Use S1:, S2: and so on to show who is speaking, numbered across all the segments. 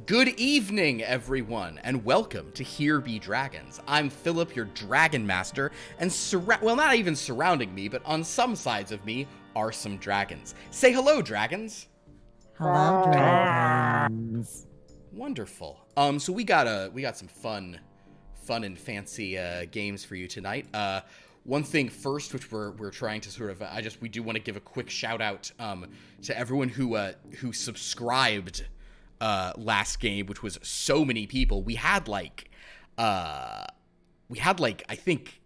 S1: Good evening, everyone, and welcome to Here Be Dragons. I'm Philip, your Dragon Master, and well, not even surrounding me, but on some sides of me are some dragons. Say hello, dragons.
S2: Hello, dragons.
S1: Wonderful. So we got some fun and fancy games for you tonight. One thing first, which we're trying to sort of, we do want to give a quick shout out to everyone who subscribed last game, which was so many people. We had I think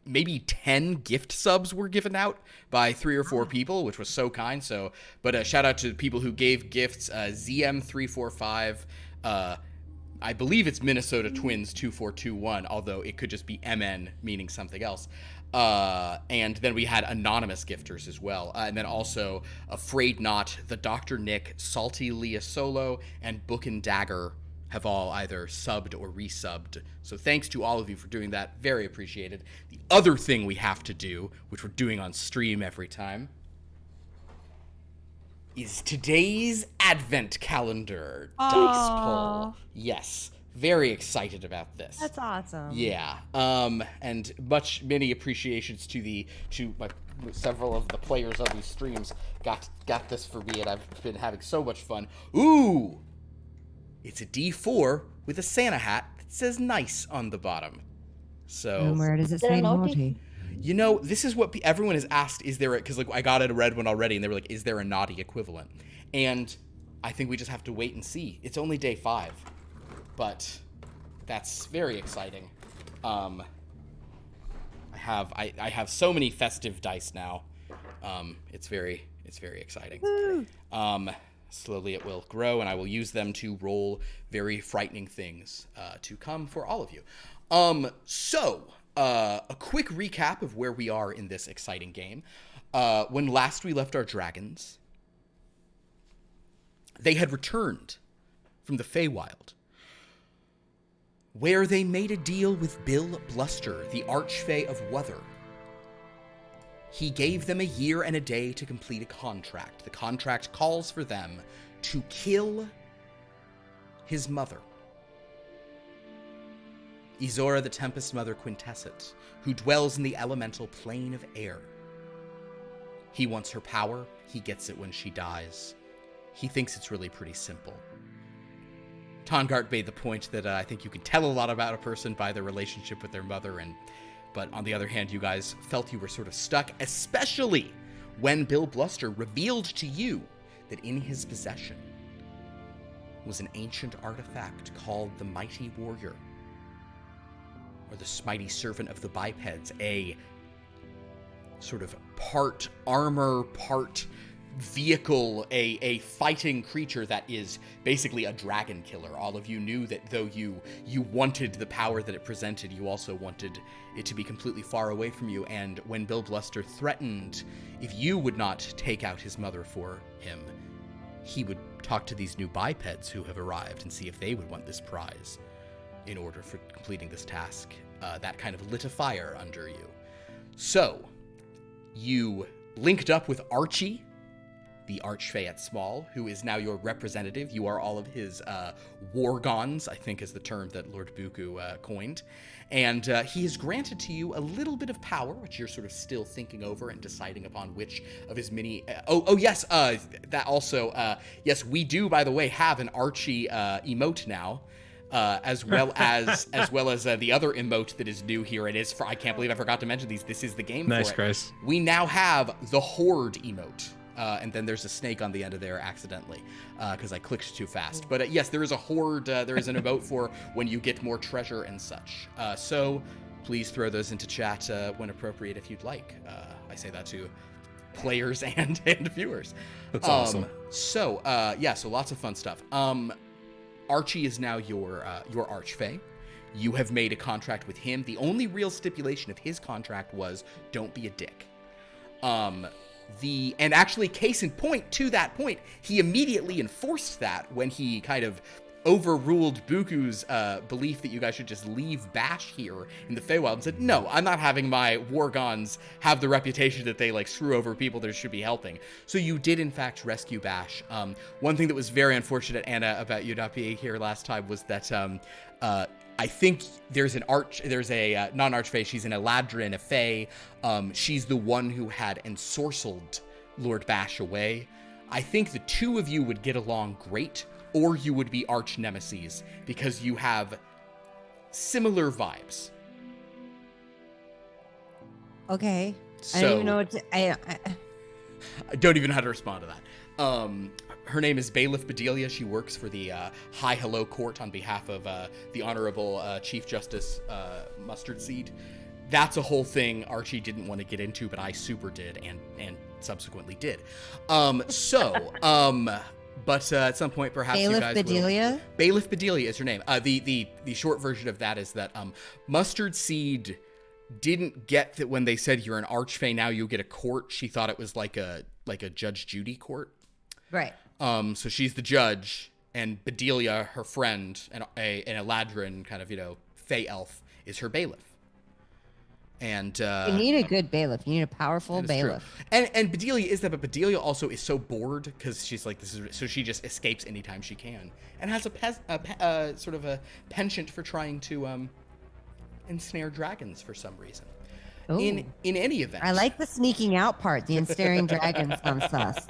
S1: maybe 10 gift subs were given out by 3 or 4 people, which was so kind. So, but shout out to people who gave gifts. ZM345, I believe it's Minnesota Twins 2421, although it could just be MN meaning something else. And then we had anonymous gifters as well. And then also Afraid Not, the Dr. Nick, Salty Leah Solo, and Book and Dagger have all either subbed or resubbed. So thanks to all of you for doing that. Very appreciated. The other thing we have to do, which we're doing on stream every time, is today's advent calendar dice pull. Yes. Very excited about this.
S2: That's awesome.
S1: Yeah. And many appreciations to several of the players on these streams got this for me, and I've been having so much fun. Ooh! It's a D4 with a Santa hat that says nice on the bottom. So.
S2: And where does it say naughty?
S1: You know, this is what everyone has asked. Is there because I got a red one already, and they were like, "Is there a naughty equivalent?" And I think we just have to wait and see. It's only day 5, but that's very exciting. I have so many festive dice now. It's very exciting. Slowly it will grow, and I will use them to roll very frightening things to come for all of you. A quick recap of where we are in this exciting game. When last we left our dragons, they had returned from the Feywild, where they made a deal with Bill Bluster, the Archfey of Wuther. He gave them a year and a day to complete a contract. The contract calls for them to kill his mother, Izora the Tempest Mother Quintessence, who dwells in the elemental plane of air. He wants her power. He gets it when she dies. He thinks it's really pretty simple. Tongart made the point that I think you can tell a lot about a person by their relationship with their mother, but on the other hand, you guys felt you were sort of stuck, especially when Bill Bluster revealed to you that in his possession was an ancient artifact called the Mighty Warrior, or the Mighty Servant of the Bipeds, a sort of part armor, part vehicle, a fighting creature that is basically a dragon killer. All of you knew that though you wanted the power that it presented, you also wanted it to be completely far away from you. And when Bill Bluster threatened if you would not take out his mother for him, he would talk to these new bipeds who have arrived and see if they would want this prize in order for completing this task. That kind of lit a fire under you. So you linked up with Archie, the Archfey at Small, who is now your representative. You are all of his wargons, I think is the term that Lord Buku coined. And he has granted to you a little bit of power, which you're sort of still thinking over and deciding upon which of his many... yes, that also... yes, we do, by the way, have an Archie emote now. As well as the other emote that is new here. It is for, I can't believe I forgot to mention these. This is the game
S3: nice,
S1: for it.
S3: Chris.
S1: We now have the Horde emote. And then there's a snake on the end of there accidentally, because I clicked too fast. But yes, there is a Horde, there is an emote for when you get more treasure and such. So please throw those into chat when appropriate if you'd like. I say that to players and viewers.
S3: That's awesome.
S1: So lots of fun stuff. Archie is now your Archfey. You have made a contract with him. The only real stipulation of his contract was don't be a dick. And actually, case in point, to that point, he immediately enforced that when he kind of overruled Buku's belief that you guys should just leave Bash here in the Feywild and said, no, I'm not having my Wargons have the reputation that they like screw over people that should be helping. So you did in fact rescue Bash. One thing that was very unfortunate, Anna, about you not being here last time was that I think there's a non-Archfey, she's an Eladrin, a Fey. She's the one who had ensorcelled Lord Bash away. I think the two of you would get along great, or you would be arch nemeses, because you have similar vibes.
S2: Okay.
S1: So,
S2: I don't even know what to...
S1: I don't even know how to respond to that. Her name is Bailiff Bedelia. She works for the High Hello Court on behalf of the Honorable Chief Justice Mustard Seed. That's a whole thing Archie didn't want to get into, but I super did and subsequently did. But at some point, perhaps
S2: Bailiff
S1: you guys
S2: Bedelia?
S1: will... Bailiff Bedelia is her name. The short version of that is that Mustard Seed didn't get that when they said you're an archfey, now you'll get a court. She thought it was like a Judge Judy court.
S2: Right.
S1: So she's the judge, and Bedelia, her friend, and an Eladrin kind of, fey elf, is her bailiff. And
S2: you need a good bailiff. You need a powerful bailiff.
S1: True. And Bedelia is that, but Bedelia also is so bored because she's like, so she just escapes anytime she can, and has a sort of a penchant for trying to ensnare dragons for some reason.
S2: Ooh.
S1: In any event,
S2: I like the sneaking out part. The ensnaring dragons sounds sus.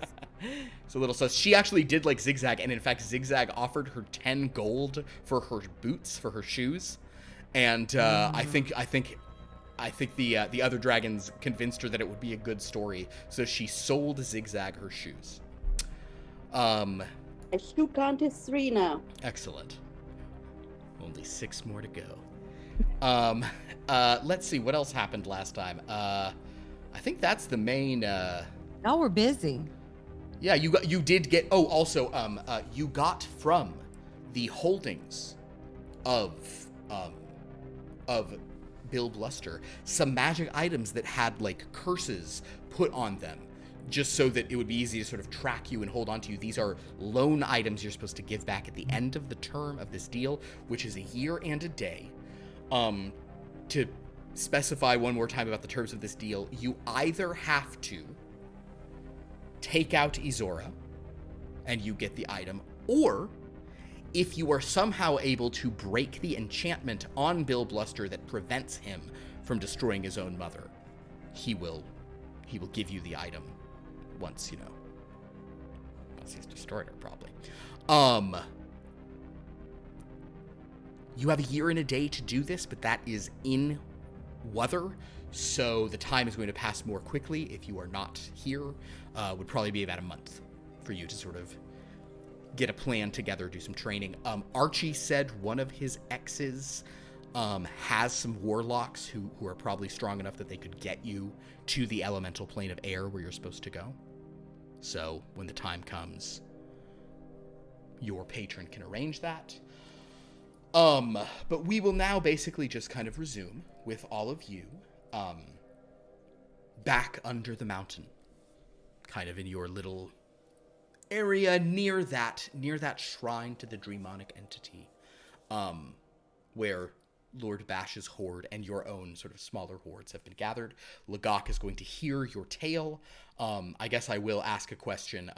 S1: It's a little sus. She actually did like XigXag, and in fact, XigXag offered her 10 gold for her boots, for her shoes, and I think the other dragons convinced her that it would be a good story, so she sold XigXag her shoes.
S3: My shoe count is 3 now.
S1: Excellent. Only 6 more to go. Let's see what else happened last time. I think that's the main.
S2: Now we're busy.
S1: Yeah, you did get. Oh, also, you got from the holdings of Bill Bluster some magic items that had like curses put on them, just so that it would be easy to sort of track you and hold on to you. These are loan items you're supposed to give back at the end of the term of this deal, which is a year and a day. To specify one more time about the terms of this deal, you either have to take out Izora and you get the item, or if you are somehow able to break the enchantment on Bill Bluster that prevents him from destroying his own mother, he will give you the item once he's destroyed her, probably. You have a year and a day to do this, but that is in weather, so the time is going to pass more quickly. If you are not here, would probably be about a month for you to sort of get a plan together, do some training. Archie said one of his exes has some warlocks who are probably strong enough that they could get you to the elemental plane of air where you're supposed to go. So when the time comes, your patron can arrange that. But we will now basically just kind of resume with all of you, back under the mountain, kind of in your little area near that shrine to the Dreamonic entity, where Lord Bash's horde and your own sort of smaller hordes have been gathered. Lagok is going to hear your tale. I guess I will ask a question,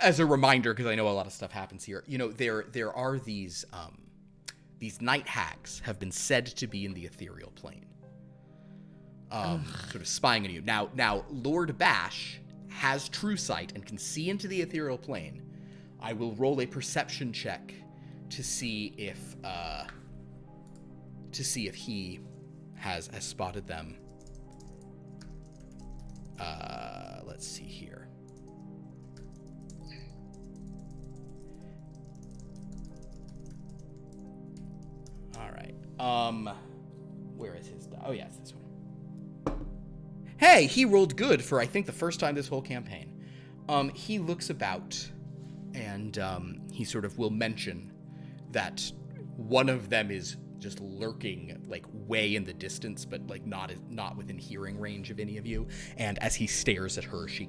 S1: as a reminder, because I know a lot of stuff happens here. There are these night hags have been said to be in the ethereal plane, sort of spying on you. Now, Lord Bash has true sight and can see into the ethereal plane. I will roll a perception check to see if he has spotted them. Let's see here. All right. Where is his? Oh, yeah, it's this one. Hey, he rolled good for, I think, the first time this whole campaign. He looks about, and he sort of will mention that one of them is just lurking, like, way in the distance, but, like, not within hearing range of any of you. And as he stares at her, he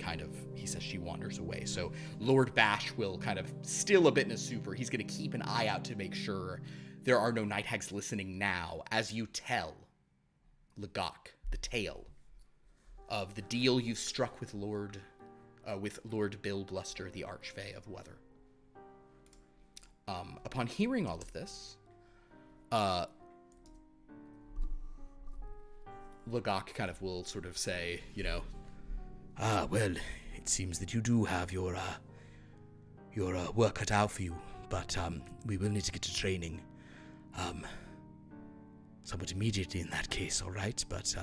S1: says she wanders away. So Lord Bash will kind of, still a bit in a super, he's going to keep an eye out to make sure there are no night hags listening now, as you tell Lagok the tale of the deal you struck with Lord Bill Bluster, the Archfey of Weather. Upon hearing all of this, Lagok kind of will sort of say, well, it seems that you do have your work cut out for you, but we will need to get to training somewhat immediately in that case, all right? But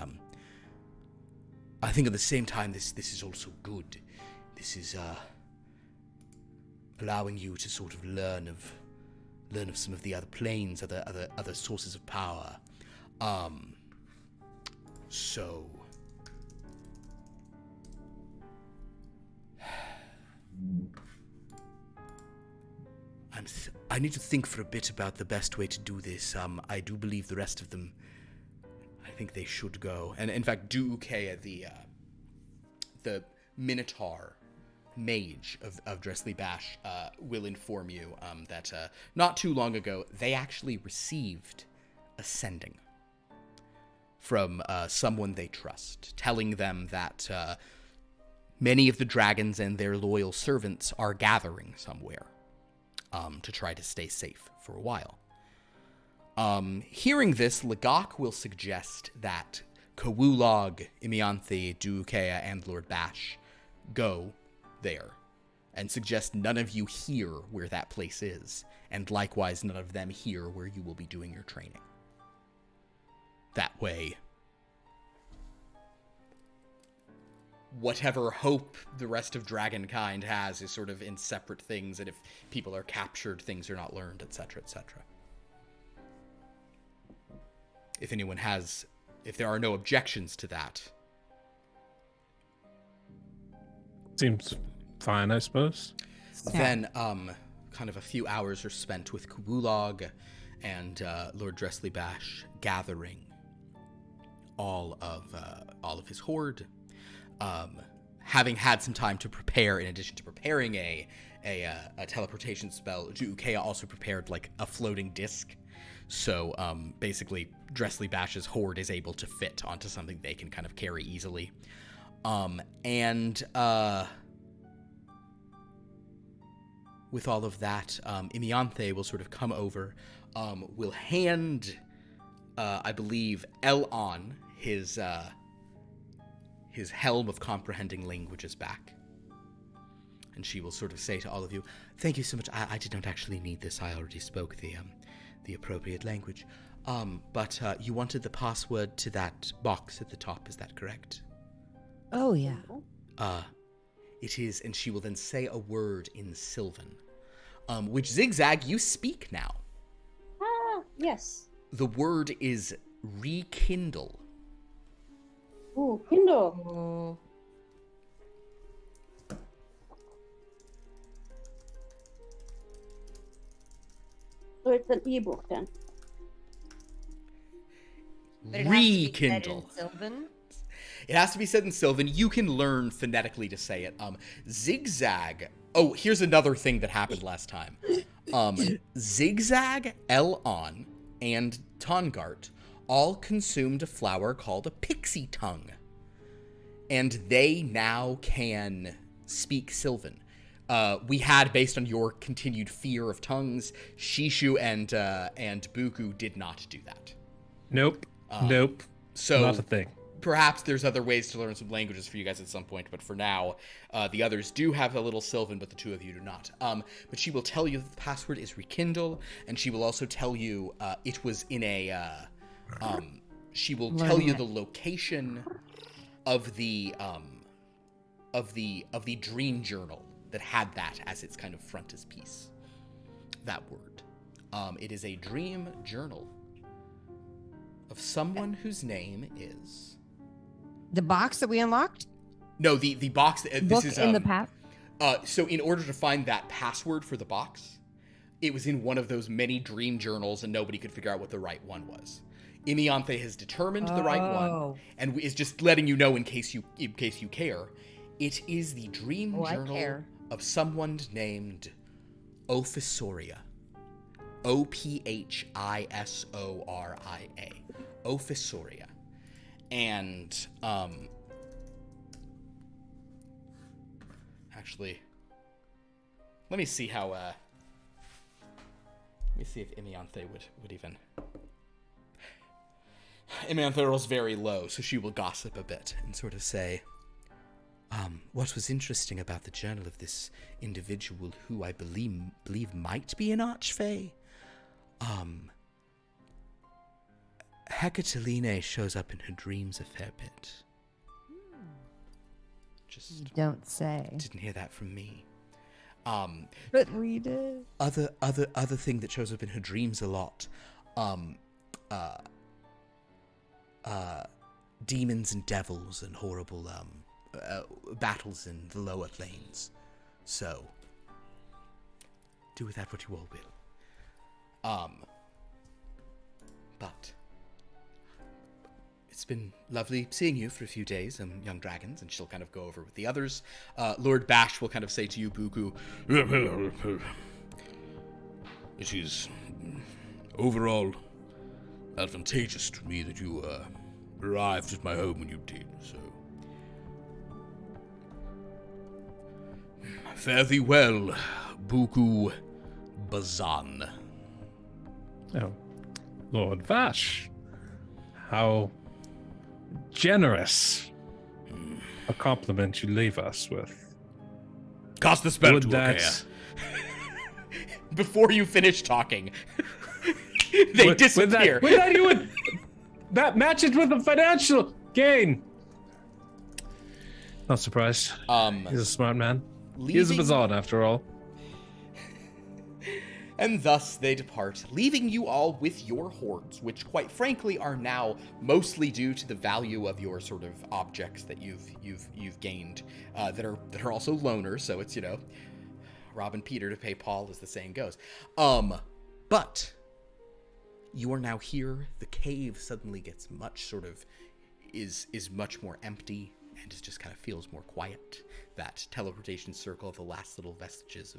S1: I think at the same time, this is also good. This is allowing you to sort of learn of some of the other planes, other sources of power. So I need to think for a bit about the best way to do this. I do believe the rest of them, I think they should go. And in fact, Duukea, the Minotaur mage of Dressley Bash, will inform you that not too long ago, they actually received a sending from someone they trust, telling them that many of the dragons and their loyal servants are gathering somewhere to try to stay safe for a while. Hearing this, Lagok will suggest that Kawulog, Imianthe, Duukea, and Lord Bash go there, and suggest none of you hear where that place is, and likewise none of them hear where you will be doing your training. That way, whatever hope the rest of dragonkind has is sort of in separate things, and if people are captured, things are not learned, etc., etc. If there are no objections to that.
S4: Seems fine, I suppose.
S1: Then, kind of a few hours are spent with Kawulog and Lord Dressley Bash gathering all of his horde. Having had some time to prepare, in addition to preparing a teleportation spell, Duukea also prepared like a floating disc. So basically, Dressley Bash's horde is able to fit onto something they can kind of carry easily. With all of that, Imianthe will sort of come over, will hand, I believe, Elon his helm of comprehending languages back. And she will sort of say to all of you, "Thank you so much. I did not actually need this. I already spoke the appropriate language. But you wanted the password to that box at the top, is that correct?"
S2: Oh, yeah.
S1: It is, and she will then say a word in Sylvan, which XigXag, you speak now.
S3: Ah, yes.
S1: The word is rekindle.
S3: Ooh, Kindle. So it's an ebook then.
S2: But it has to be said in
S1: Rekindle.
S2: Sylvan?
S1: It has to be said in Sylvan. You can learn phonetically to say it. XigXag. Oh, here's another thing that happened last time. XigXag, Elon, and Tongart all consumed a flower called a pixie tongue. And they now can speak Sylvan. We had, based on your continued fear of tongues, Shishu and Buku did not do that.
S4: Nope. Nope.
S1: So
S4: Not a thing.
S1: perhaps there's other ways to learn some languages for you guys at some point, but for now, the others do have a little Sylvan, but the two of you do not. But she will tell you that the password is rekindle, and she will also tell you it was in a. She will tell you the location of the dream journal that had that as its kind of frontispiece. That word. It is a dream journal of someone whose name is.
S2: The box that we unlocked?
S1: No, the box. This
S2: Book
S1: is
S2: in the past?
S1: So in order to find that password for the box, it was in one of those many dream journals, and nobody could figure out what the right one was. Imianthe has determined the right one, and is just letting you know in case you care. It is the dream journal of someone named Ophisoria. Ophisoria. Ophisoria. And actually, let me see how let me see if Imianthe would even. Imianthe rolls very low, so she will gossip a bit and sort of say, what was interesting about the journal of this individual who I believe might be an archfey? Hecatoline shows up in her dreams a fair bit. Just
S2: Don't say.
S1: didn't hear that from me.
S2: But read it.
S1: Other thing that shows up in her dreams a lot. Demons and devils and horrible battles in the lower planes. So Do with that what you all will. But it's been lovely seeing you for a few days, young dragons, and she'll kind of go over with the others. Lord Bash will kind of say to you, Buku, it is overall advantageous to me that you arrived at my home when you did, so fare thee well, Buku Bazan.
S4: Oh, Lord Vash, how generous a compliment you leave us with.
S1: Cast the spell
S4: Would
S1: to
S4: that-
S1: Okea. Before you finish talking, they disappear.
S4: That matches with the financial gain. Not surprised. He's a smart man. He's a Bazan, after all.
S1: And thus they depart, leaving you all with your hoards, which quite frankly are now mostly due to the value of your sort of objects that you've gained, that are also loners. So it's, robbing Peter to pay Paul, as the saying goes. But you are now here. The cave suddenly gets much is much more empty, and it just kind of feels more quiet. That teleportation circle, the last little vestiges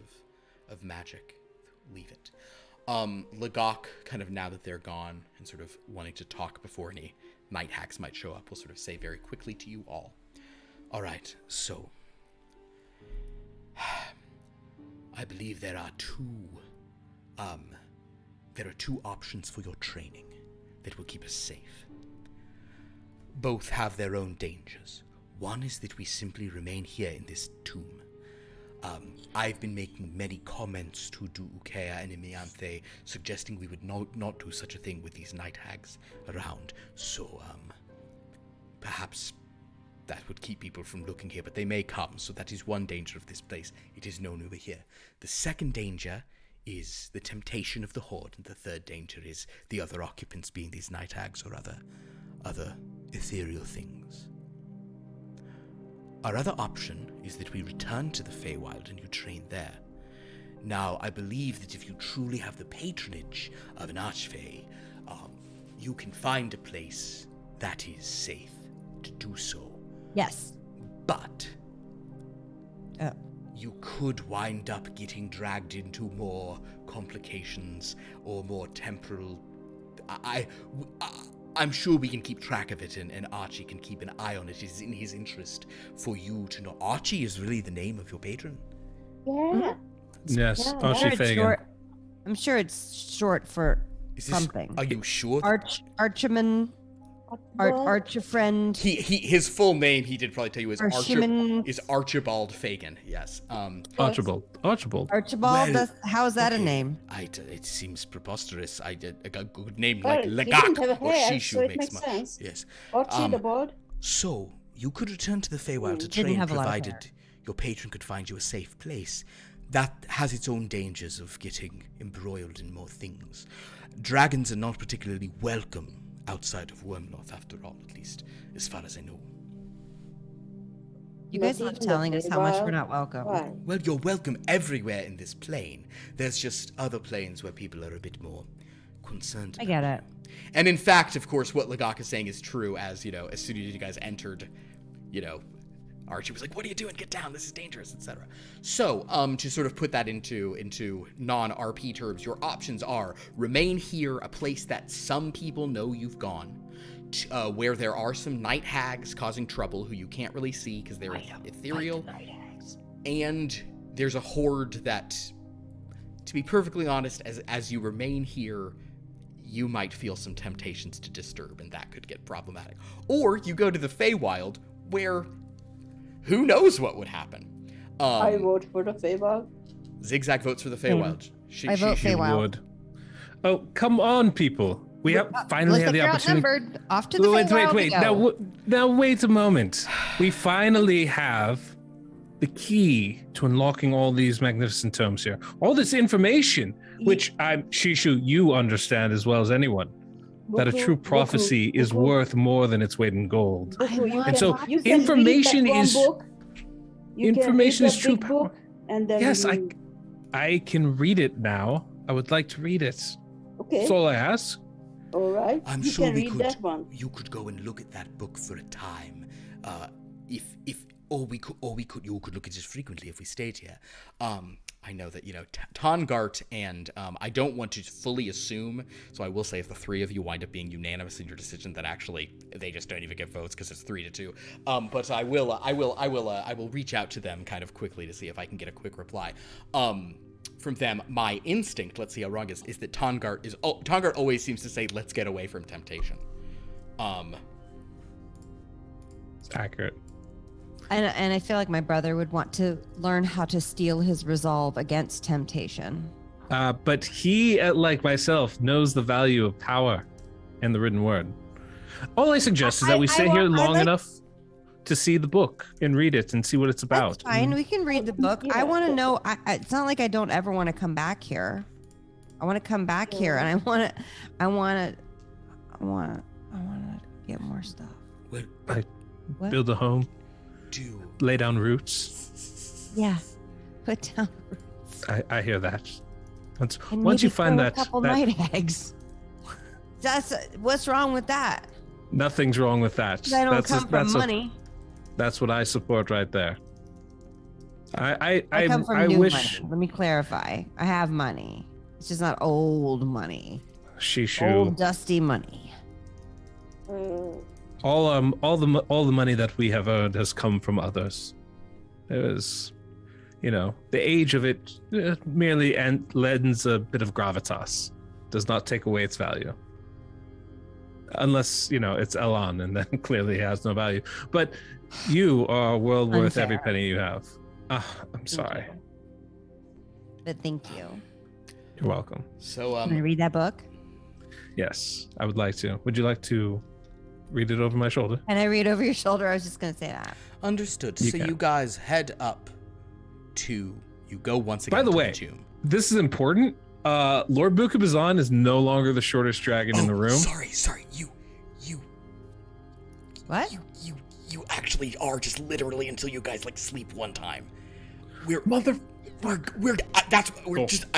S1: of magic, leave it. Lagok, kind of now that they're gone and sort of wanting to talk before any night hacks might show up, will sort of say very quickly to you all, all right, so I believe there are two options for your training that will keep us safe. Both have their own dangers. One is that we simply remain here in this tomb. I've been making many comments to Okea and Imianthe, suggesting we would not do such a thing with these night hags around. So, perhaps that would keep people from looking here, but they may come, so that is one danger of this place. It is known over here. The second danger is the temptation of the horde, and the third danger is the other occupants, being these night hags or other ethereal things. Our other option is that we return to the Feywild and you train there. Now, I believe that if you truly have the patronage of an Archfey, you can find a place that is safe to do so.
S2: Yes.
S1: But you could wind up getting dragged into more complications or more temporal... I'm sure we can keep track of it, and Archie can keep an eye on it. It is in his interest for you to know. Archie is really the name of your patron?
S3: Yeah.
S4: Yes,
S3: Yeah.
S4: Archie Fagan.
S2: I'm sure it's short for something.
S1: Are you sure?
S2: Archman, Archifriend.
S1: His full name, he did probably tell you, is Archibald Fagan. Yes.
S4: Archibald.
S2: Archibald. How is that a name?
S1: It seems preposterous. I did a good name
S3: Well,
S1: like
S3: he didn't
S1: Legak
S3: have a
S1: or
S3: hair,
S1: Shishu
S3: so it
S1: makes
S3: makes
S1: much.
S3: sense.
S1: Yes.
S3: Archie the bald.
S1: So you could return to the Feywild to
S2: Didn't
S1: train,
S2: have a lot of
S1: provided
S2: hair.
S1: your patron could find you a safe place. That has its own dangers of getting embroiled in more things. Dragons are not particularly welcome outside of Wyrmloth, after all, at least as far as I know.
S2: You guys
S3: Not
S2: love
S3: even
S2: telling
S3: the
S2: us how much we're
S3: Feywild?
S2: not welcome.
S3: Why?
S1: Well, you're welcome everywhere in this plane. There's just other planes where people are a bit more concerned.
S2: I get it.
S1: And in fact, of course, what Lagak is saying is true, as, as soon as you guys entered, Archie was like, what are you doing? Get down. This is dangerous, etc. So, to sort of put that into non-RP terms, your options are remain here, a place that some people know you've gone, where there are some night hags causing trouble who you can't really see because they're ethereal. And there's a horde that, to be perfectly honest, as you remain here, you might feel some temptations to disturb, and that could get problematic. Or you go to the Feywild, where who knows what would happen.
S3: I vote for the Feywild.
S1: XigXag votes for the Feywild.
S2: I vote
S4: She
S2: Feywild.
S4: would. Oh, come on, people. We have finally had the opportunity.
S2: Outnumbered. Off to the
S4: Wait.
S2: Feywild we go.
S4: Now wait a moment. We finally have the key to unlocking all these magnificent tomes here. All this information, which Shishu, you understand as well as anyone, that a true prophecy is worth more than its weight in gold. And so information is true power.
S3: And then
S4: Yes, I can read it now. I would like to read it.
S3: Okay.
S4: That's all I ask.
S3: All right.
S1: I'm
S3: you
S1: sure
S3: can
S1: we
S3: read
S1: could.
S3: that one.
S1: You could go and look at that book for a time, you could look at it frequently if we stayed here. I know that Tongart and I don't want to fully assume, so I will say if the three of you wind up being unanimous in your decision, that actually they just don't even get votes because it's 3-2. But I will reach out to them kind of quickly to see if I can get a quick reply. From them, my instinct, let's see how wrong it is that Tongart always seems to say, let's get away from temptation.
S4: It's accurate.
S2: And I feel like my brother would want to learn how to steel his resolve against temptation.
S4: But he, like myself, knows the value of power and the written word. All I suggest is that we sit here long enough to see the book and read it and see what it's about.
S2: That's fine. We can read the book.
S3: Yeah.
S2: I want to know. It's not like I don't ever want to come back here. I want to come back here, and I want to get more stuff. What?
S4: Build a home, lay down roots.
S2: Yeah, put down roots.
S4: I hear that.
S2: And
S4: Once you
S2: maybe
S4: find
S2: throw
S4: that,
S2: a couple night eggs. What's wrong with that?
S4: Nothing's wrong with that.
S2: I don't come from money.
S4: That's what I support right there.
S2: I come from new
S4: wish.
S2: money. Let me clarify. I have money. It's just not old money.
S4: Shishu.
S2: Old dusty money.
S4: All the money that we have earned has come from others. It was, the age of it merely lends a bit of gravitas. Does not take away its value. Unless, it's Elan, and then clearly it has no value. But you are well worth every penny you have. I'm sorry.
S2: But thank you.
S4: You're welcome.
S1: So,
S2: Can I read that book?
S4: Yes, I would like to. Would you like to read it over my shoulder?
S2: Can I read over your shoulder? I was just going to say that.
S1: Understood.
S4: You
S1: So
S4: can.
S1: you guys head up to, you go once again
S4: By the
S1: to
S4: way,
S1: the tomb.
S4: this is important. Lord Bukabazan is no longer the shortest dragon in the room.
S1: Sorry, you
S2: What?
S1: you actually are just literally until you guys sleep one time. I'm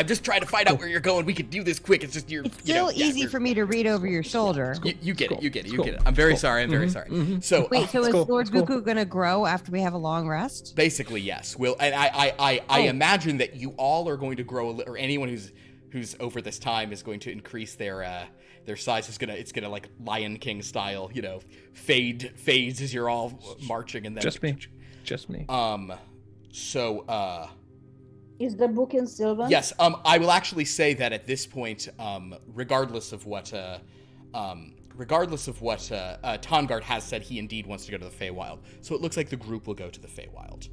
S1: just trying to find out where you're going. We could do this quick. It's just
S2: It's still easy for me to read over your shoulder.
S1: You get it. You get
S4: Cool.
S1: it. I'm very sorry. I'm very sorry. So
S2: Wait, so is
S4: cool.
S2: Lord
S4: It's cool.
S2: Buku going to grow after we have a long rest?
S1: basically, yes. And I imagine that you all are going to grow, or anyone who's over this time is going to increase their size. It's gonna like Lion King style, fades as you're all marching, and then
S4: Just me.
S1: So
S3: Is the book in Sylvan?
S1: yes, I will actually say that at this point, regardless of what Tongart has said, he indeed wants to go to the Feywild. So it looks like the group will go to the Feywild.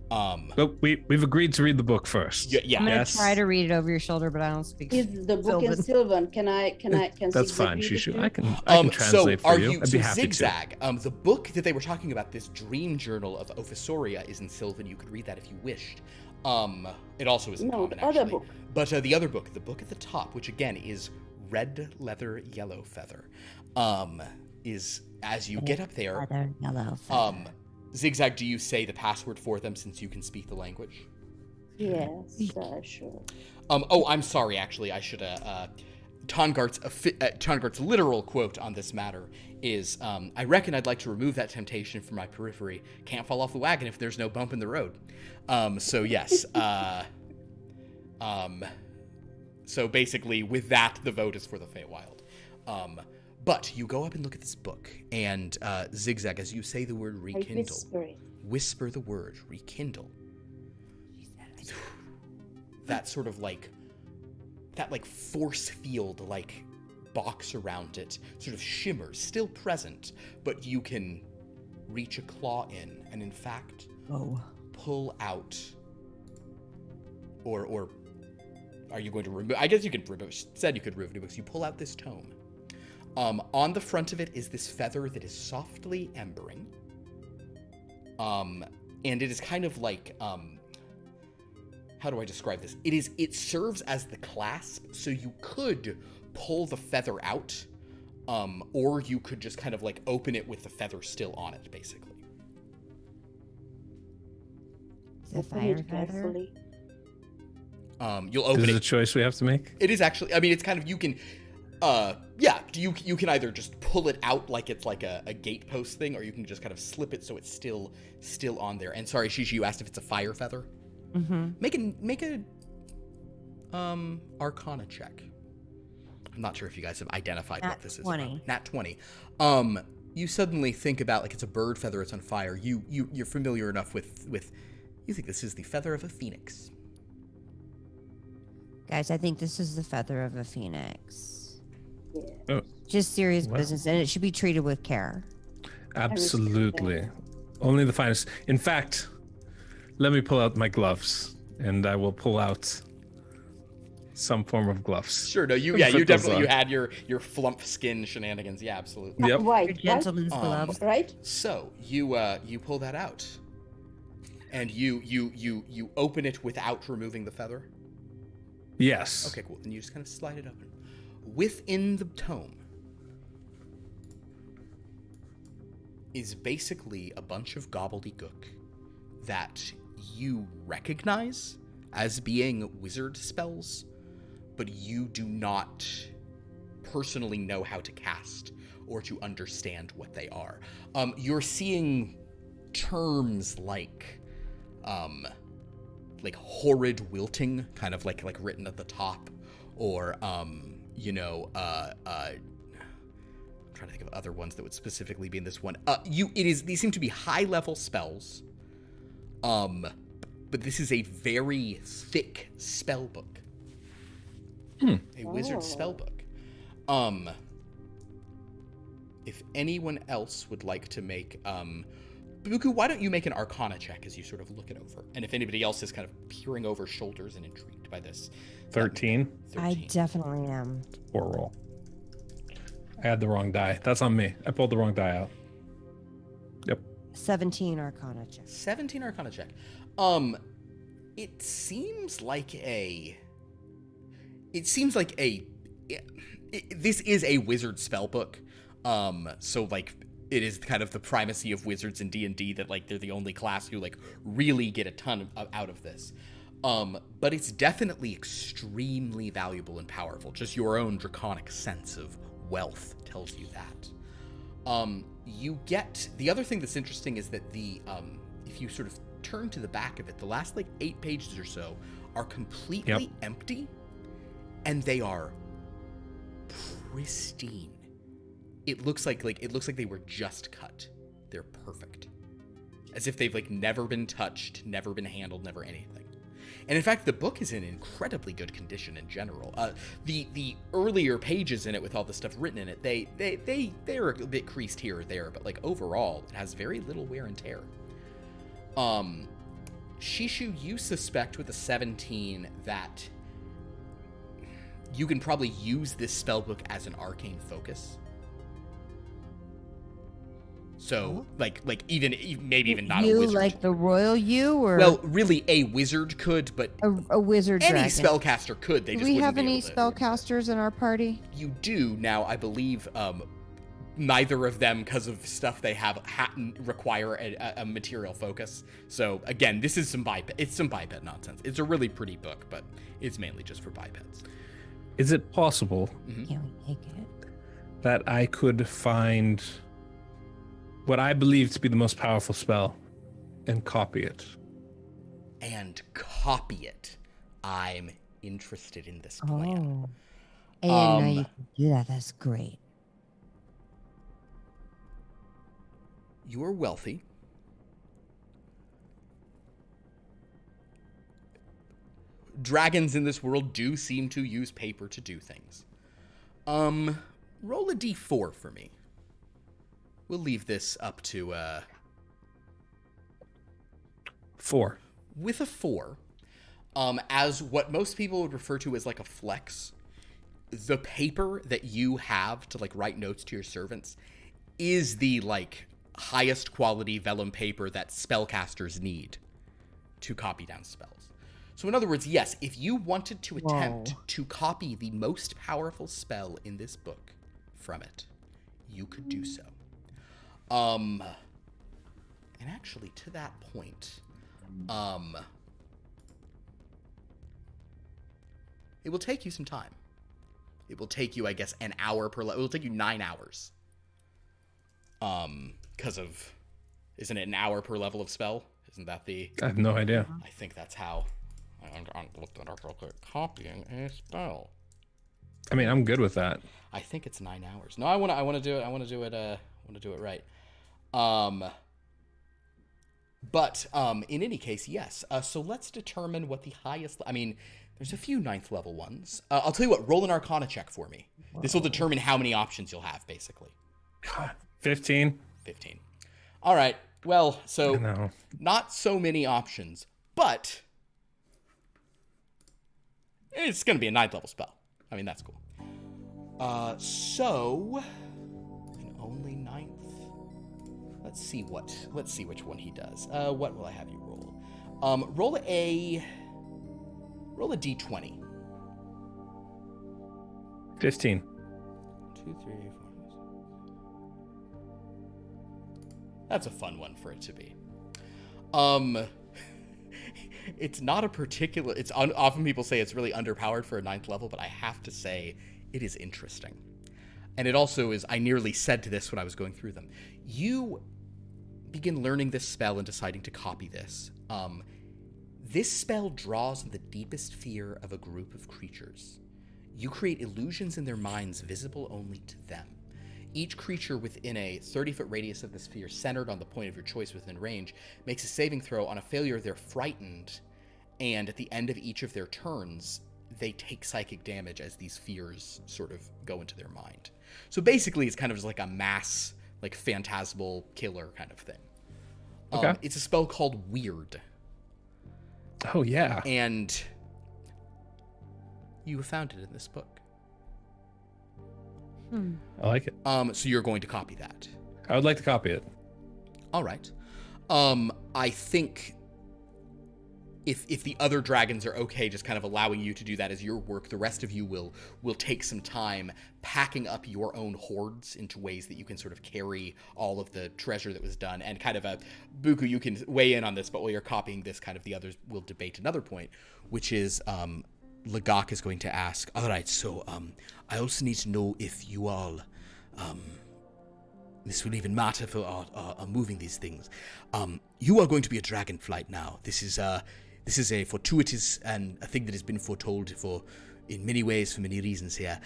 S4: But we've agreed to read the book first.
S1: Yeah.
S2: I'm going to
S4: Yes.
S2: try to read it over your shoulder, but I don't speak
S3: Is the book in
S2: Sylvan.
S3: Sylvan? Can
S4: That's
S3: XigXag
S4: fine,
S3: read it
S4: Shishu.
S3: too?
S4: I can translate
S1: so
S4: for you. I'd be happy to.
S1: XigXag, the book that they were talking about, this dream journal of Ophisoria, is in Sylvan. You could read that if you wished. It also is in
S3: No,
S1: common,
S3: the other
S1: actually.
S3: book.
S1: But the other book, the book at the top, which again is Red Leather Yellow Feather, is as you get up there.
S2: Other yellow feather.
S1: XigXag, do you say the password for them since you can speak the language?
S3: Yes, sure.
S1: I'm sorry. Actually, I should. Tongart's literal quote on this matter is, "I reckon I'd like to remove that temptation from my periphery. Can't fall off the wagon if there's no bump in the road." So yes. So basically, with that, the vote is for the Feywild. But you go up and look at this book, and XigXag, as you say the word rekindle, whisper the word rekindle. That sort of that force field box around it sort of shimmers, still present, but you can reach a claw in, and in fact, pull out, or are you going to remove? I guess you can remove. Said you could remove it because you pull out this tome. On the front of it is this feather that is softly embering. And it is kind of how do I describe this? It serves as the clasp, so you could pull the feather out, or you could just kind of open it with the feather still on it, basically.
S2: Is it fire feather?
S1: You'll open
S4: This is
S1: it.
S4: a choice we have to make.
S1: It is actually. I mean, it's kind of you can. Yeah. You can either just pull it out like it's like a gatepost thing, or you can just kind of slip it so it's still on there. And sorry, Shishi, you asked if it's a fire feather.
S2: Mm-hmm.
S1: Make a Arcana check. I'm not sure if you guys have identified what this is.
S2: 20.
S1: Nat 20. You suddenly think about like it's a bird feather, it's on fire. You're familiar enough with you think this is the feather of a phoenix.
S2: Guys, I think this is the feather of a phoenix.
S4: Oh,
S2: Just serious
S4: Wow.
S2: business, and it should be treated with care.
S4: absolutely. Only the finest. In fact, let me pull out my gloves, and I will pull out some form of gloves.
S1: Sure, no, you
S4: Put those
S1: definitely
S4: on.
S1: you had your flump skin shenanigans. Yeah, absolutely.
S4: Yep.
S2: Your
S3: White,
S2: gentleman's gloves.
S3: right?
S1: So you pull that out, and you open it without removing the feather.
S4: Yes.
S1: Okay, cool. Then you just kind of slide it open. Within the tome is basically a bunch of gobbledygook that you recognize as being wizard spells, but you do not personally know how to cast or to understand what they are. You're seeing terms like horrid wilting, kind of like written at the top, or I'm trying to think of other ones that would specifically be in this one. These seem to be high level spells. But this is a very thick spell book. A wizard spell book. If anyone else would like to make Buku, why don't you make an Arcana check as you sort of look it over? And if anybody else is kind of peering over shoulders and intrigued by this.
S4: 13.
S1: 13.
S2: I definitely am.
S4: Poor roll. I had the wrong die. That's on me. I pulled the wrong die out. Yep.
S2: 17 Arcana check.
S1: 17 Arcana check. It seems like this is a wizard spell book. So like it is kind of the primacy of wizards in D&D that like they're the only class who like really get a ton out of this. But it's definitely extremely valuable and powerful. Just your own draconic sense of wealth tells you that. You get the other thing that's interesting is that if you sort of turn to the back of it, the last like 8 pages or so are completely empty, and they are pristine. It looks like they were just cut. They're perfect, as if they've like never been touched, never been handled, never anything. And in fact, the book is in incredibly good condition in general. The earlier pages in it with all the stuff written in it, they're a bit creased here or there, but like overall, it has very little wear and tear. Shishu, you suspect with a 17 that you can probably use this spellbook as an arcane focus. So, like even maybe even not
S2: You
S1: a wizard.
S2: like the royal you, or
S1: Well, really, a wizard could, but
S2: a wizard
S1: any
S2: dragon?
S1: spellcaster could. They
S2: Do
S1: just
S2: we
S1: wouldn't
S2: have
S1: be
S2: any
S1: able to.
S2: spellcasters in our party?
S1: You do now. I believe neither of them, because of stuff they have, require a material focus. So again, this is some biped nonsense. It's a really pretty book, but it's mainly just for bipeds.
S4: Is it possible
S2: Can we take it?
S4: that I could find what I believe to be the most powerful spell and copy it?
S1: And copy it. I'm interested in this plan.
S2: Oh, I didn't know you could do that. That's great.
S1: You're wealthy. Dragons in this world do seem to use paper to do things. Roll a d4 for me. We'll leave this up to
S4: 4.
S1: with a 4, as what most people would refer to as like a flex. The paper that you have to like write notes to your servants is the like highest quality vellum paper that spellcasters need to copy down spells. So in other words, yes, if you wanted to attempt to copy the most powerful spell in this book from it, you could do so. And actually to that point, It will take you some time. It will take you, I guess, an hour per level. It will take you 9 hours. Because of... Isn't it an hour per level of spell? Isn't that the...
S4: I have no idea.
S1: I think that's how... I'm looked it up real quick. Copying a spell.
S4: I mean, I'm good with that.
S1: I think it's 9 hours. No, I want to do it. I want to do it right. But in any case, yes. So let's determine what the highest... I mean, there's a few 9th level ones. I'll tell you what, roll an Arcana check for me. Whoa. This will determine how many options you'll have, basically.
S4: God, 15.
S1: 15. All right. Well, so not so many options, but it's going to be a 9th level spell. I mean, that's cool. So, and only 9th. Let's see which one he does. What will I have you roll? Roll a d20.
S4: 15.
S1: 2, 3, 4. That's a fun one for it to be. It's not a particular... often people say it's really underpowered for a 9th level, but I have to say it is interesting. And it also is... I nearly said to this when I was going through them. You begin learning this spell and deciding to copy this. This spell draws on the deepest fear of a group of creatures. You create illusions in their minds visible only to them. Each creature within a 30-foot radius of the sphere, centered on the point of your choice within range, makes a saving throw. On a failure, they're frightened, and at the end of each of their turns, they take psychic damage as these fears sort of go into their mind. So basically, it's kind of just like a mass, like, phantasmal killer kind of thing.
S4: Okay.
S1: It's a spell called Weird.
S4: Oh, yeah.
S1: And you found it in this book.
S4: I like it.
S1: So you're going to copy that.
S4: I would like to copy it.
S1: All right. I think if the other dragons are okay just kind of allowing you to do that as your work, the rest of you will take some time packing up your own hoards into ways that you can sort of carry all of the treasure that was done. And kind of Buku, you can weigh in on this, but while you're copying this, kind of the others will debate another point, which is Lagak is going to ask, all right, so I also need to know if you all, this will even matter for our moving these things. You are going to be a dragonflight now. This is a fortuitous and a thing that has been foretold for, in many ways, for many reasons here.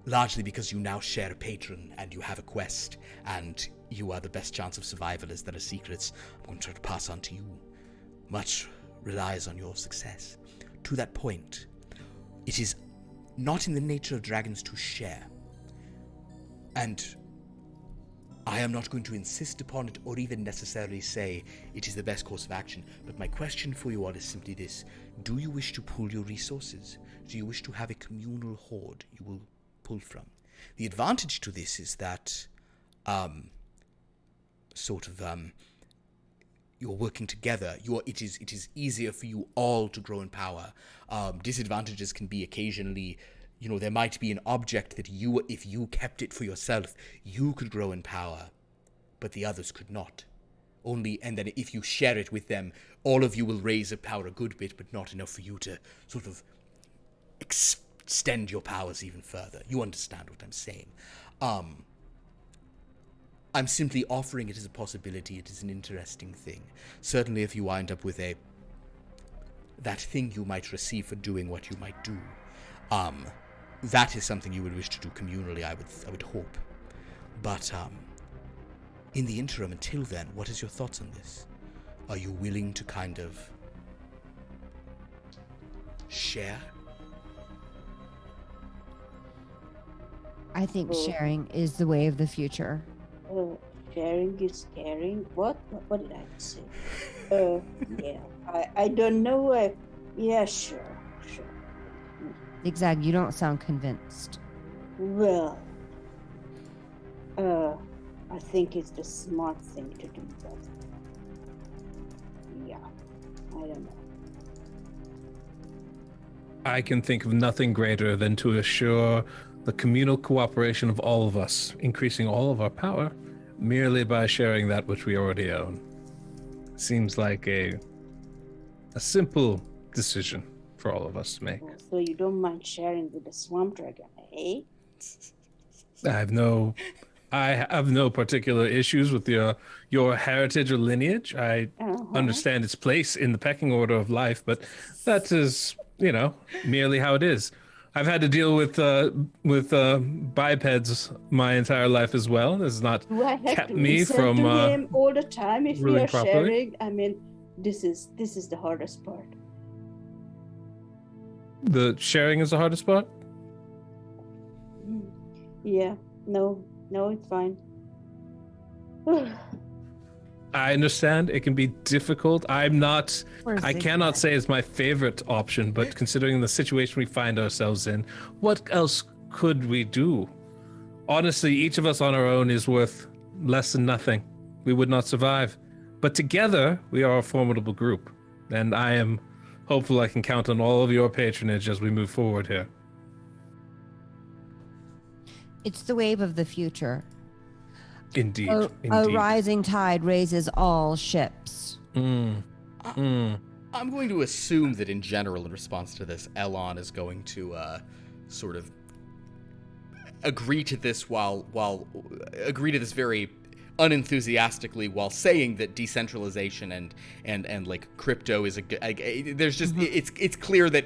S1: Largely because you now share a patron and you have a quest, and you are the best chance of survival as there are secrets I'm going to try to pass on to you. Much relies on your success. To that point, it is not in the nature of dragons to share. And I am not going to insist upon it or even necessarily say it is the best course of action, but my question for you all is simply this. Do you wish to pool your resources? Do you wish to have a communal hoard you will pull from? The advantage to this is that you're working together. It is easier for you all to grow in power. Disadvantages can be occasionally, there might be an object that if you kept it for yourself, you could grow in power, but the others could not. And then if you share it with them, all of you will raise a power a good bit, but not enough for you to sort of extend your powers even further. You understand what I'm saying. I'm simply offering it as a possibility. It is an interesting thing. Certainly if you wind up with that thing you might receive for doing what you might do, that is something you would wish to do communally, I would hope. But in the interim, until then, what is your thoughts on this? Are you willing to kind of share?
S2: I think sharing is the way of the future.
S3: Sharing is caring. What did I say? Yeah. I don't know. Yeah, sure.
S2: XigXag, you don't sound convinced.
S3: Well, I think it's the smart thing to do that. Yeah, I don't know.
S4: I can think of nothing greater than to assure the communal cooperation of all of us, increasing all of our power merely by sharing that which we already own. Seems like a simple decision for all of us to make.
S3: Oh, so you don't mind sharing with the swamp dragon, eh?
S4: I have no particular issues with your heritage or lineage. I understand its place in the pecking order of life, but that is, merely how it is. I've had to deal with bipeds my entire life as well. This has not
S3: Do I have
S4: kept
S3: to
S4: me
S3: listen
S4: from
S3: to him all the time if we
S4: ruling
S3: are
S4: properly?
S3: sharing? I mean, this is the hardest part.
S4: The sharing is the hardest part.
S3: Yeah, no, it's fine.
S4: I understand it can be difficult. I
S2: Where's
S4: cannot
S2: XigXag?
S4: say it's my favorite option, but considering the situation we find ourselves in, what else could we do? Honestly, each of us on our own is worth less than nothing. We would not survive. But together, we are a formidable group. And I am hopeful I can count on all of your patronage as we move forward here.
S2: It's the wave of the future.
S4: Indeed.
S2: A
S4: Indeed.
S2: rising tide raises all ships.
S1: I'm going to assume that in general, in response to this, Elon is going to sort of agree to this agree to this very unenthusiastically, while saying that decentralization and like crypto is there's just it's clear that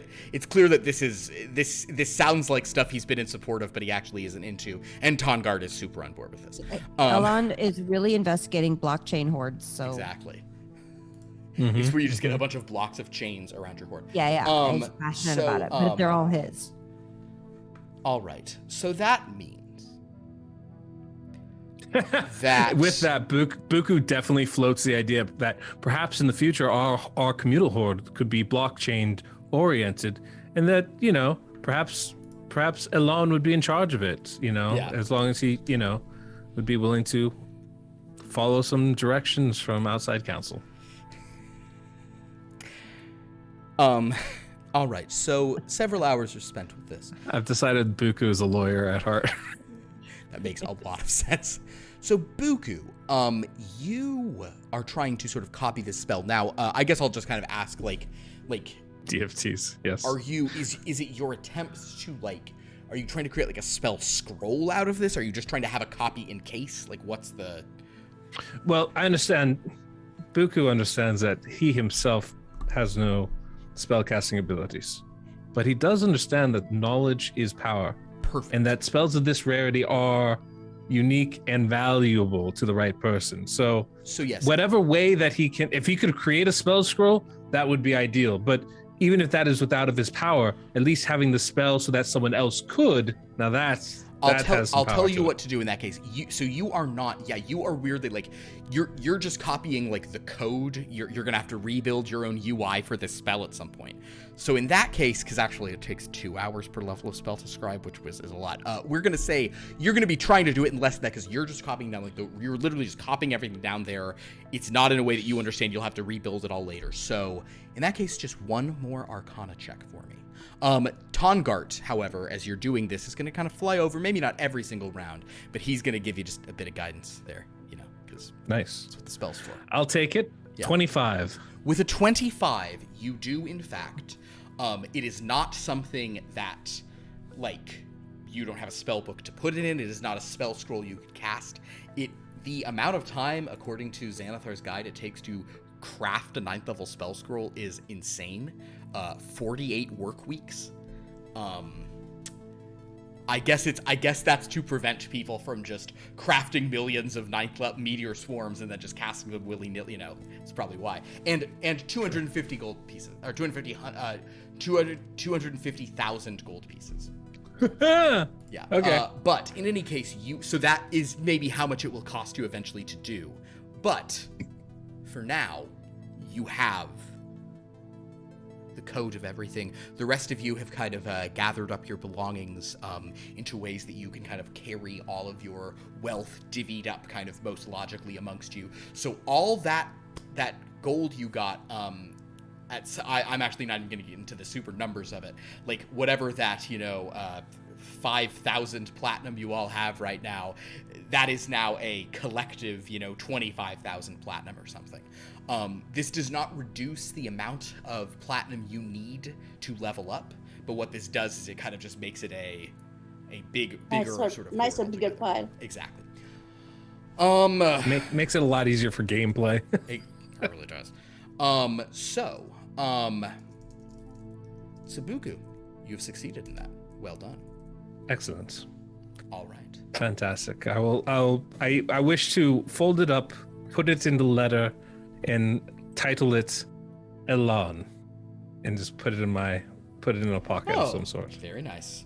S1: this sounds like stuff he's been in support of, but he actually isn't into. And Tongard is super on board with this.
S2: Elon is really investigating blockchain hordes. So
S1: Exactly. It's where you just get a bunch of blocks of chains around your hoard.
S2: yeah, he's passionate about it, but they're all his.
S1: All right. So that means that
S4: with that, Buku definitely floats the idea that perhaps in the future our communal horde could be blockchain oriented, and that perhaps Elon would be in charge of it. As long as he would be willing to follow some directions from outside council.
S1: All right. So several hours are spent with this.
S4: I've decided Buku is a lawyer at heart.
S1: That makes a lot of sense. So Buku, you are trying to sort of copy this spell. Now, I guess I'll just kind of ask, like
S4: DFTs, yes.
S1: Are you, is it your attempts to, are you trying to create, like, a spell scroll out of this? Are you just trying to have a copy in case? Like, what's the...
S4: Well, I understand. Buku understands that he himself has no spellcasting abilities. But he does understand that knowledge is power.
S1: Perfect.
S4: And that spells of this rarity are unique and valuable to the right person. So
S1: yes,
S4: whatever way that he can, if he could create a spell scroll, that would be ideal. But even if that is without of his power, at least having the spell so that someone else could, now I'll
S1: tell you what to do in that case. You are not, you are weirdly, like, you're just copying, like, the code. You're gonna have to rebuild your own UI for this spell at some point. So in that case, because actually it takes 2 hours per level of spell to scribe, which is a lot, we're gonna say you're gonna be trying to do it in less than that, because you're just copying down, you're literally just copying everything down there. It's not in a way that you understand. You'll have to rebuild it all later. So in that case, just one more Arcana check for me. Tongart, however, as you're doing this, is going to kind of fly over, maybe not every single round, but he's going to give you just a bit of guidance there, because
S4: nice.
S1: That's what the spell's for.
S4: I'll take it. Yeah. 25.
S1: With a 25, you do, in fact, it is not something that, like, you don't have a spell book to put it in. It is not a spell scroll you could cast. The amount of time, according to Xanathar's guide, it takes to craft a 9th level spell scroll is insane. 48 work weeks. I guess that's to prevent people from just crafting millions of 9th level meteor swarms and then just casting them willy-nilly. It's probably why. And 250 gold pieces, or 250,000 gold pieces. Yeah.
S4: Okay.
S1: But in any case, so that is maybe how much it will cost you eventually to do. But for now, you have the code of everything. The rest of you have kind of gathered up your belongings into ways that you can kind of carry all of your wealth divvied up kind of most logically amongst you. So all that gold you got, I'm actually not even going to get into the super numbers of it. Like whatever that, 5,000 platinum you all have right now, that is now a collective, 25,000 platinum or something. This does not reduce the amount of platinum you need to level up, but what this does is it kind of just makes it a bigger sort of
S3: nicer, bigger pile.
S1: Exactly.
S4: Makes it a lot easier for gameplay.
S1: It really does. Sabuku, you've succeeded in that. Well done.
S4: Excellent.
S1: All right.
S4: Fantastic. I wish to fold it up, put it in the letter, and title it Elan, and just put it in a pocket of some sort.
S1: Very nice.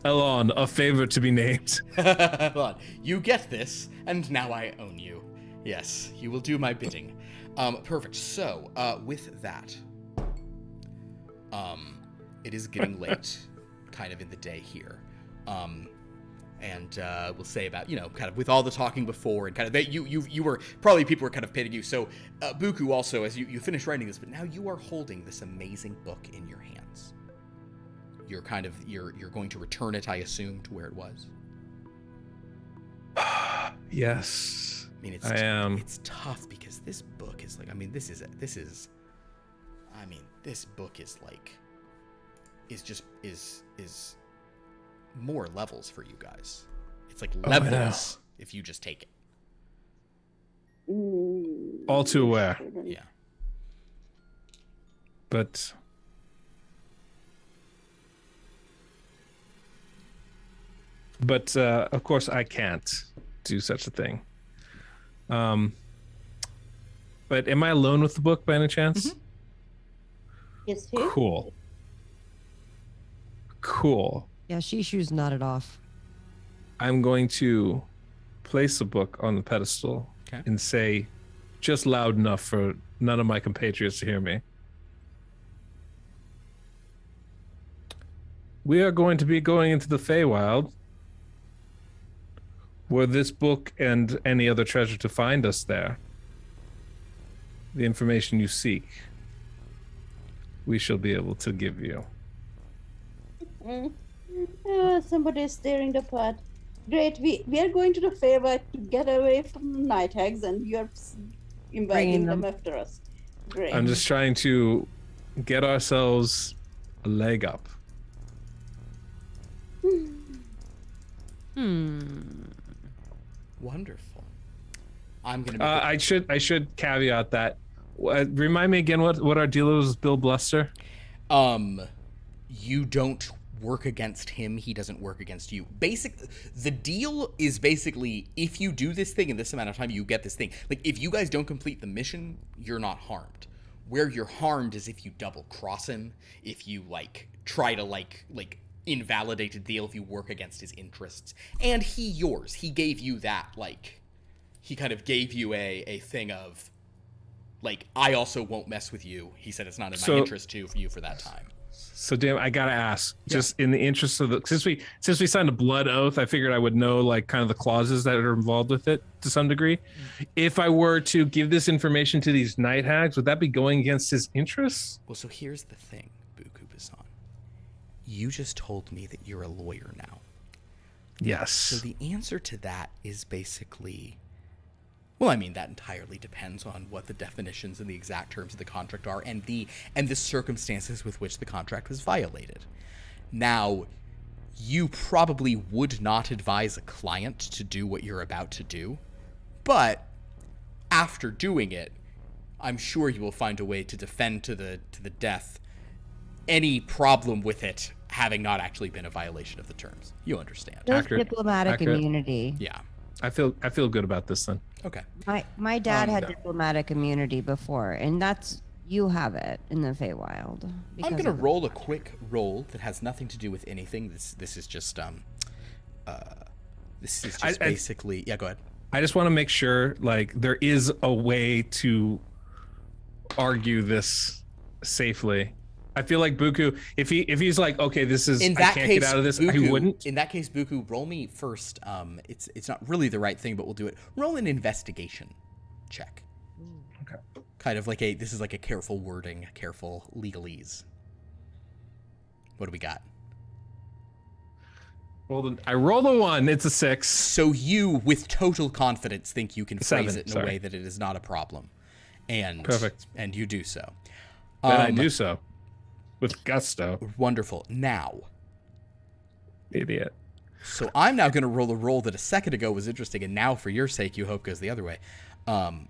S4: Elan, a favor to be named.
S1: Elan, you get this, and now I own you. Yes, you will do my bidding. Perfect. So, with that, it is getting late, kind of in the day here. And we'll say about, kind of with all the talking before and kind of that you were probably people were kind of pitting you. So Buku also, as you finish writing this, but now you are holding this amazing book in your hands. You're going to return it, I assume, to where it was.
S4: Yes.
S1: I mean, it's tough because this book is like, this book is like, is more levels for you guys. It's like levels if you just take it.
S4: All too aware.
S1: Yeah.
S4: But of course I can't do such a thing. But am I alone with the book by any chance?
S1: Mm-hmm.
S3: Yes, who?
S4: Cool.
S2: Yeah, Shishu's nodded off.
S4: I'm going to place the book on the pedestal and say, just loud enough for none of my compatriots to hear me. We are going to be going into the Feywild. Were this book and any other treasure to find us there, the information you seek, we shall be able to give you.
S3: Somebody is stirring the pot. Great, we are going to the favor to get away from night hags, and you're inviting them after us. Great.
S4: I'm just trying to get ourselves a leg up.
S1: Wonderful. I'm gonna.
S4: I should caveat that. Remind me again what our deal was with Bill Bluster.
S1: You don't work against him. He doesn't work against you. The deal is basically if you do this thing in this amount of time, you get this thing. Like if you guys don't complete the mission, you're not harmed. Where you're harmed is if you double cross him, if you try to invalidate a deal, if you work against his interests. And he gave you that, he kind of gave you a thing of, I also won't mess with you. He said it's not in my interest to for you for that time.
S4: So damn, I gotta ask, just in the interest of since we signed a blood oath, I figured I would know kind of the clauses that are involved with it to some degree. If I were to give this information to these night hags, would that be going against his interests?
S1: Well, so here's the thing, Buku Basan. You just told me that you're a lawyer now.
S4: Yes.
S1: So the answer to that is basically, that entirely depends on what the definitions and the exact terms of the contract are and the circumstances with which the contract was violated. Now, you probably would not advise a client to do what you're about to do, but after doing it, I'm sure you will find a way to defend to the death any problem with it having not actually been a violation of the terms. You understand.
S2: There's diplomatic immunity.
S1: Yeah.
S4: I feel good about this then.
S1: Okay.
S2: My dad had diplomatic immunity before, and you have it in the Feywild.
S1: I'm gonna roll a quick roll that has nothing to do with anything. This is just basically. Yeah, go ahead.
S4: I just want to make sure there is a way to argue this safely. I feel like Buku, if he's okay, this is I can't get out of this,
S1: Buku,
S4: he wouldn't.
S1: In that case, Buku, roll me first. It's not really the right thing, but we'll do it. Roll an investigation check.
S4: Okay.
S1: Kind of this is a careful wording, careful legalese. What do we got?
S4: I rolled a 1. It's a 6.
S1: So you, with total confidence, think you can phrase
S4: 7,
S1: it in
S4: sorry.
S1: a way that it is not a problem. And
S4: Perfect.
S1: And you do so.
S4: And I do so. With gusto.
S1: Wonderful. Now.
S4: Idiot.
S1: So I'm now going to roll a roll that a second ago was interesting, and now, for your sake, you hope goes the other way. I'm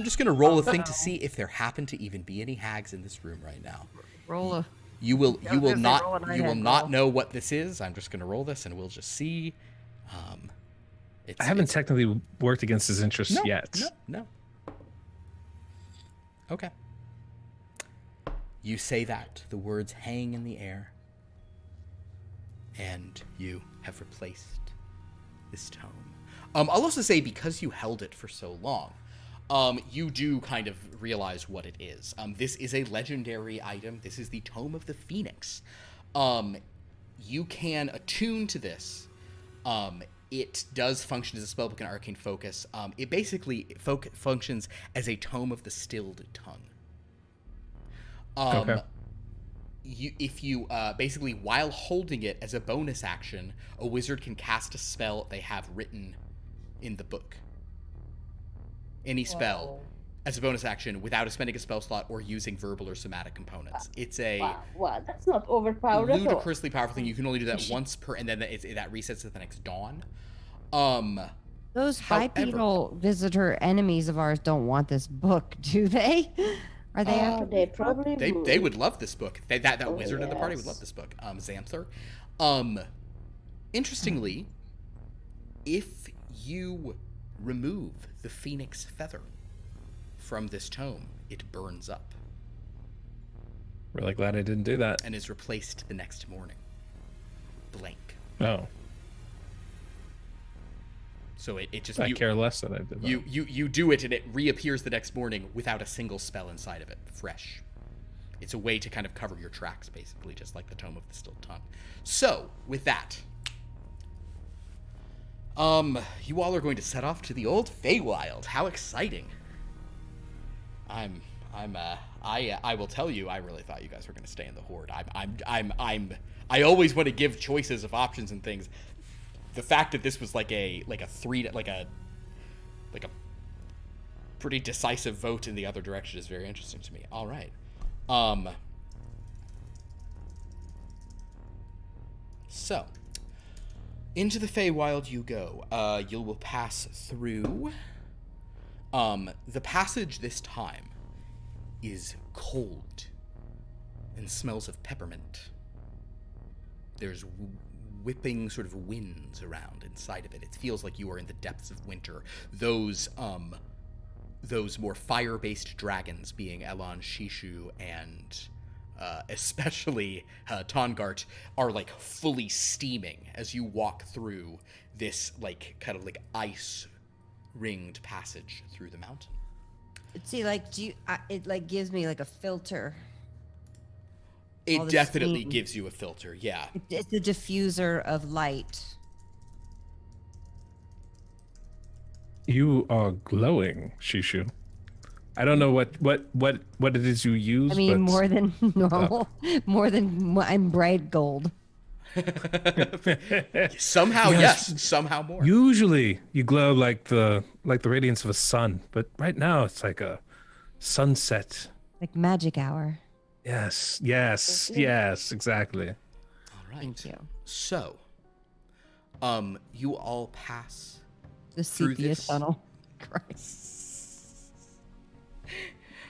S1: just going to roll a thing to see if there happen to even be any hags in this room right now.
S2: Roll a.
S1: You will
S2: roll
S1: not know what this is. I'm just going to roll this, and we'll just see.
S4: I haven't technically worked against his interests
S1: no,
S4: yet.
S1: No. Okay. You say that. The words hang in the air. And you have replaced this tome. I'll also say, because you held it for so long, you do kind of realize what it is. This is a legendary item. This is the Tome of the Phoenix. You can attune to this. It does function as a spellbook and arcane focus. It basically functions as a Tome of the Stilled Tongue.
S4: Okay.
S1: If you basically, while holding it as a bonus action, a wizard can cast a spell they have written in the book. Any spell as a bonus action without spending a spell slot or using verbal or somatic components. It's a
S3: wow, that's not overpowered at all.
S1: ludicrously powerful thing. You can only do that once per, and then that resets at the next dawn.
S2: Those
S1: However-
S2: bipedal visitor enemies of ours don't want this book, do they? Are they after
S3: They probably
S1: They would love this book. That
S3: Oh,
S1: wizard in the party would
S3: yes.
S1: love this book. Xanther. Interestingly, if you remove the phoenix feather from this tome, it burns up
S4: Really glad I didn't do that.
S1: and is replaced the next morning. Blank.
S4: Oh,
S1: So it just
S4: I care less that I did that.
S1: you do it and it reappears the next morning without a single spell inside of it, fresh. It's a way to kind of cover your tracks, basically, just like the Tome of the Stilled Tongue. So, with that, you all are going to set off to the old Feywild. How exciting! I will tell you, I really thought you guys were going to stay in the Horde. I always want to give choices of options and things. The fact that this was like a pretty decisive vote in the other direction is very interesting to me. All right. So, into the Feywild you go. You will pass through. The passage this time is cold and smells of peppermint. There's whipping sort of winds around inside of it. It feels like you are in the depths of winter. Those more fire-based dragons, being Elon, Shishu, and especially Tongart, are like fully steaming as you walk through this like kind of like ice-ringed passage through the mountain.
S2: See, like, it like gives me like a filter. All
S1: It
S2: the
S1: definitely
S2: steam.
S1: gives you a filter, yeah.
S2: It's a diffuser of light.
S4: You are glowing, Shishu. I don't know what it is you use.
S2: I mean,
S4: but
S2: more than normal, I'm bright gold.
S1: Somehow,
S4: Yes.
S1: yes. Somehow more.
S4: Usually you glow like the radiance of a sun, but right now it's like a sunset.
S2: Like magic hour.
S4: Yes, exactly.
S1: All right.
S2: Thank you.
S1: So, you all pass
S2: The
S1: through
S2: sepia
S1: this.
S2: tunnel. Christ.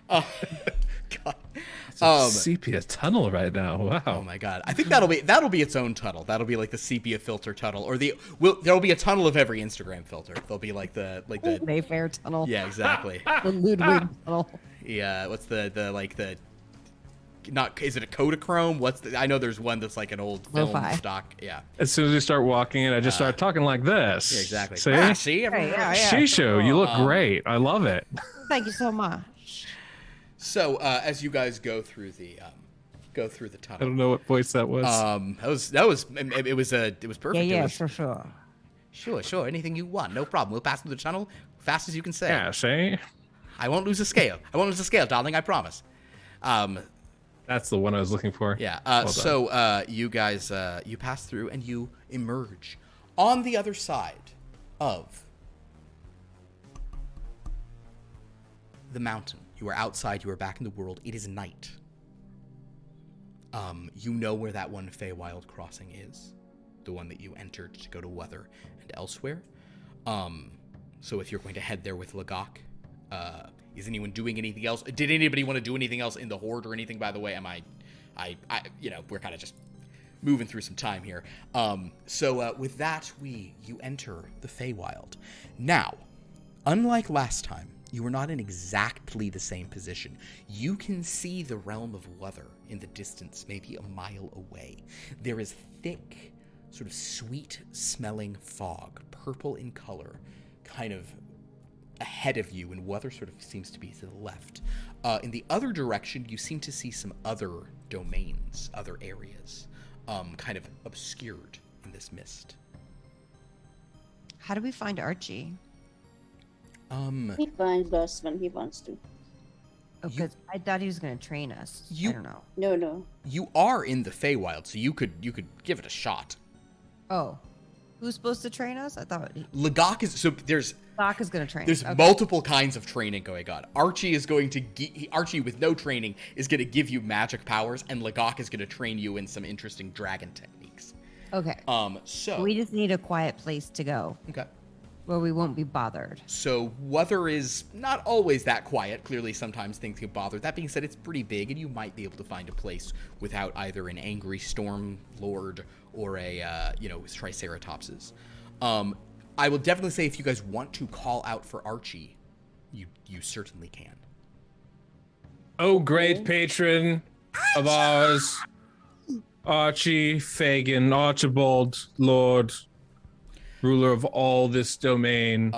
S1: God.
S4: It's a sepia tunnel right now. Wow.
S1: Oh my God. I think that'll be its own tunnel. That'll be like the sepia filter tunnel, or there'll be a tunnel of every Instagram filter. There'll be like the
S2: Mayfair tunnel.
S1: yeah, exactly.
S2: The Ludwig tunnel.
S1: Yeah. What's not, is it a Kodachrome? I know there's one that's like an old film
S2: Lo-fi.
S1: stock. Yeah.
S4: As soon as you start walking in, I just start talking like this.
S1: Yeah, exactly.
S4: See?
S1: See?
S2: Hey, yeah.
S4: Shishu, you look great. I love it.
S2: Thank you so much.
S1: So, as you guys go through the
S4: I
S1: tunnel.
S4: don't know what voice that was.
S1: It was perfect.
S2: Yeah,
S1: It was,
S2: for sure.
S1: Sure. Anything you want, no problem. We'll pass through the tunnel fast as you can say.
S4: yeah, see?
S1: I won't lose a scale. Darling. I promise.
S4: That's the one I was looking for.
S1: Yeah.
S4: Well done.
S1: So you guys, you pass through and you emerge on the other side of the mountain. You are outside. You are back in the world. It is night. You know where that one Feywild crossing is, the one that you entered to go to Weather and elsewhere. So if you're going to head there with Lagok, is anyone doing anything else? Did anybody want to do anything else in the Horde or anything? By the way, we're kind of just moving through some time here. So with that, you enter the Feywild. Now, unlike last time, you are not in exactly the same position. You can see the realm of Weather in the distance, maybe a mile away. There is thick, sort of sweet-smelling fog, purple in color, kind of ahead of you, and Weather sort of seems to be to the left. In the other direction, you seem to see some other domains, other areas, kind of obscured in this mist.
S2: How do we find Archie?
S3: He finds us when he wants to.
S2: Oh, because I thought he was going to train us. I don't know.
S3: No.
S1: You are in the Feywild, so you could give it a shot.
S2: Oh, who's supposed to train us? I thought
S1: Lagok is there's
S2: Doc is going to train.
S1: There's multiple kinds of training going on. Archie is going to Archie with no training is going to give you magic powers, and Lagok is going to train you in some interesting dragon techniques.
S2: Okay.
S1: So
S2: we just need a quiet place to go.
S1: Okay.
S2: Where we won't be bothered.
S1: So Weather is not always that quiet. Clearly, sometimes things get bothered. That being said, it's pretty big, and you might be able to find a place without either an angry storm lord or a triceratopses. I will definitely say if you guys want to call out for Archie, you certainly can.
S4: Oh, great patron of ours, Archie Fagin, Archibald, Lord, ruler of all this domain,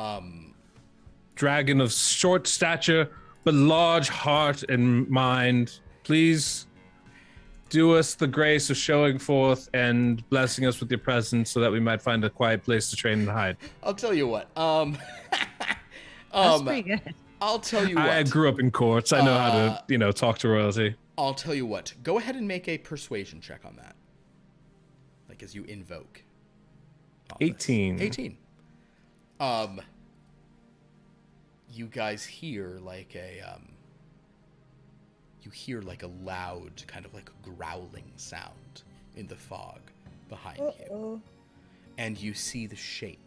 S4: dragon of short stature, but large heart and mind. Please do us the grace of showing forth and blessing us with your presence so that we might find a quiet place to train and hide.
S1: I'll tell you what.
S2: That's pretty good.
S1: I'll tell you what.
S4: I grew up in courts. I know how to, talk to royalty.
S1: I'll tell you what. Go ahead and make a persuasion check on that. Like as you invoke.
S4: 18.
S1: 18. You guys hear like a loud kind of like growling sound in the fog behind you. And you see the shape.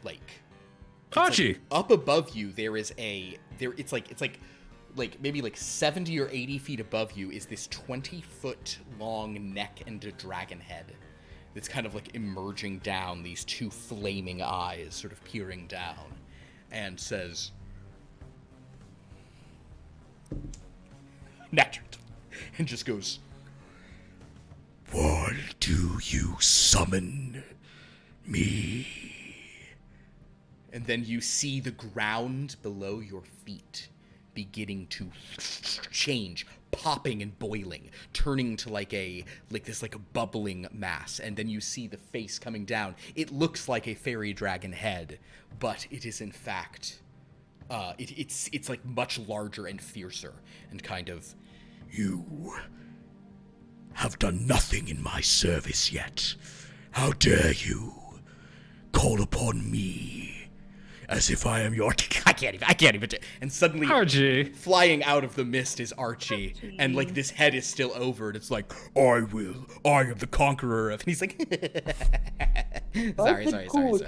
S1: Like
S4: Archie!
S1: Up above you it's like maybe like 70 or 80 feet above you is this 20-foot long neck and a dragon head. It's kind of like emerging down, these two flaming eyes sort of peering down, and says, "Natured," and just goes, "Why do you summon me?" And then you see the ground below your feet beginning to change, popping and boiling, turning to like a bubbling mass, and then you see the face coming down. It looks like a fairy dragon head, but it is in fact it's like much larger and fiercer, and kind of, "You have done nothing in my service yet. How dare you call upon me as if I am your..." I can't even. And suddenly,
S4: Archie,
S1: flying out of the mist is Archie, and like this head is still over, and it's like, I am the conqueror of. And he's like, sorry.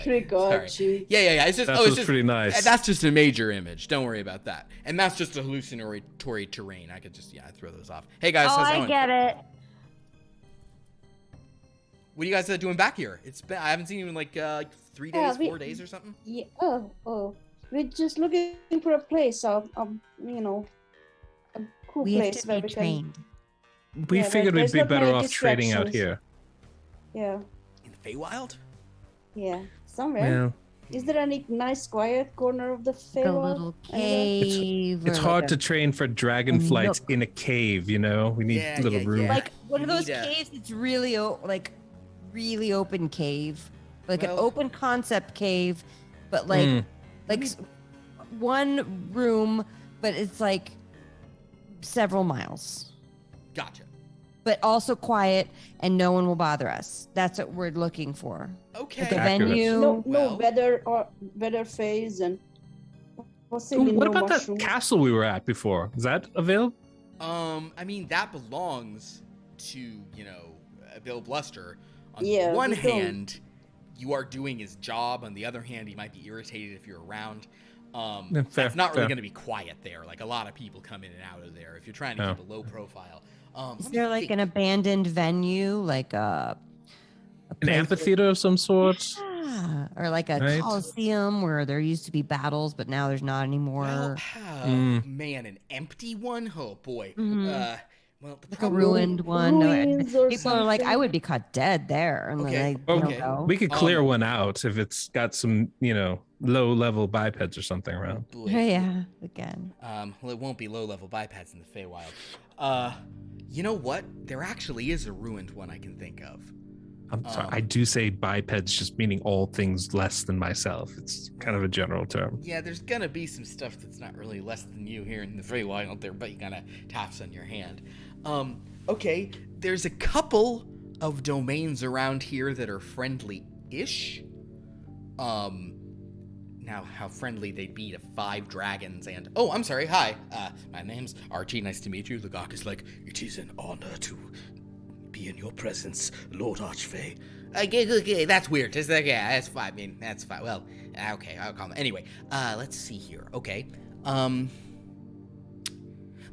S3: Trick, Archie.
S1: Yeah. It's just,
S4: that was pretty nice.
S1: That's just a major image. Don't worry about that. And that's just a hallucinatory terrain. I could just throw those off. Hey guys, how's it going?
S2: I get it.
S1: What are you guys doing back here? I haven't seen you in like 3 days, 4 days or something.
S3: Yeah. Oh. We're just looking for a place, a cool
S2: We have
S3: place
S2: to
S3: where
S2: be
S3: we
S2: trained.
S4: We figured we'd
S3: there's
S4: be
S3: not
S4: better
S3: many
S4: off trading out
S3: distractions.
S4: here.
S3: Yeah.
S1: In the Feywild?
S3: Yeah. Somewhere.
S4: Yeah.
S3: Is there any nice quiet corner of the
S2: Like a
S3: Feywild?
S2: little cave.
S4: It's
S2: or
S4: hard
S2: like
S4: to train for dragon flights in a cave, We need little room.
S1: yeah.
S2: like one of
S1: You
S2: those
S1: need a-
S2: caves that's really really open cave, like an
S1: Well-
S2: open concept cave, but like one room, but it's like several miles,
S1: Gotcha.
S2: but also quiet and no one will bother us. That's what we're looking for.
S1: Okay.
S2: Like a
S4: Accurate.
S2: venue.
S3: No
S1: Well-
S3: weather phase and possibly
S4: What
S3: no
S4: about
S3: mushrooms.
S4: that castle we were at before? Is that available?
S1: I mean, that belongs to, you know, Bill Bluster. On
S3: Yeah,
S1: one
S3: we don't-
S1: hand, you are doing his job. On the other hand, he might be irritated if you're around.
S4: Yeah, fair,
S1: It's not really
S4: fair.
S1: going to be quiet there. Like, a lot of people come in and out of there if you're trying to
S4: Oh.
S1: keep a low profile.
S2: Is
S1: let me
S2: there like
S1: think.
S2: an abandoned venue, like
S4: An
S2: place-
S4: amphitheater of some sort?
S2: Yeah, or like a
S4: Right.
S2: coliseum where there used to be battles, but now there's not anymore.
S1: Well,
S4: Mm.
S1: man, an empty one? Oh, boy.
S2: Mhm.
S1: Well, the
S2: Like a
S1: problem-
S2: ruined one. No,
S3: Ruins or
S2: people are like, I
S3: something.
S2: would be caught dead there, and
S1: Okay,
S2: then they
S1: okay.
S2: don't go.
S4: We could clear
S1: Um,
S4: one out if it's got some, low-level bipeds or something around.
S1: Boy.
S2: Yeah, again.
S1: Well, it won't be low-level bipeds in the Feywild. You know what? There actually is a ruined one I can think of.
S4: I'm sorry,
S1: Um,
S4: I do say bipeds just meaning all things less than myself. It's kind of a general term.
S1: Yeah, there's gonna be some stuff that's not really less than you here in the Feywild there, but you gotta taps on your hand. Okay, there's a couple of domains around here that are friendly-ish. Now, how friendly they'd be to 5 dragons and... Oh, I'm sorry, hi. My name's Archie, nice to meet you. The Gawk is like, it is an honor to be in your presence, Lord Archfey. Okay, that's weird. Yeah, that's fine. I mean, that's fine. Well, okay, I'll calm. Anyway, let's see here. Okay,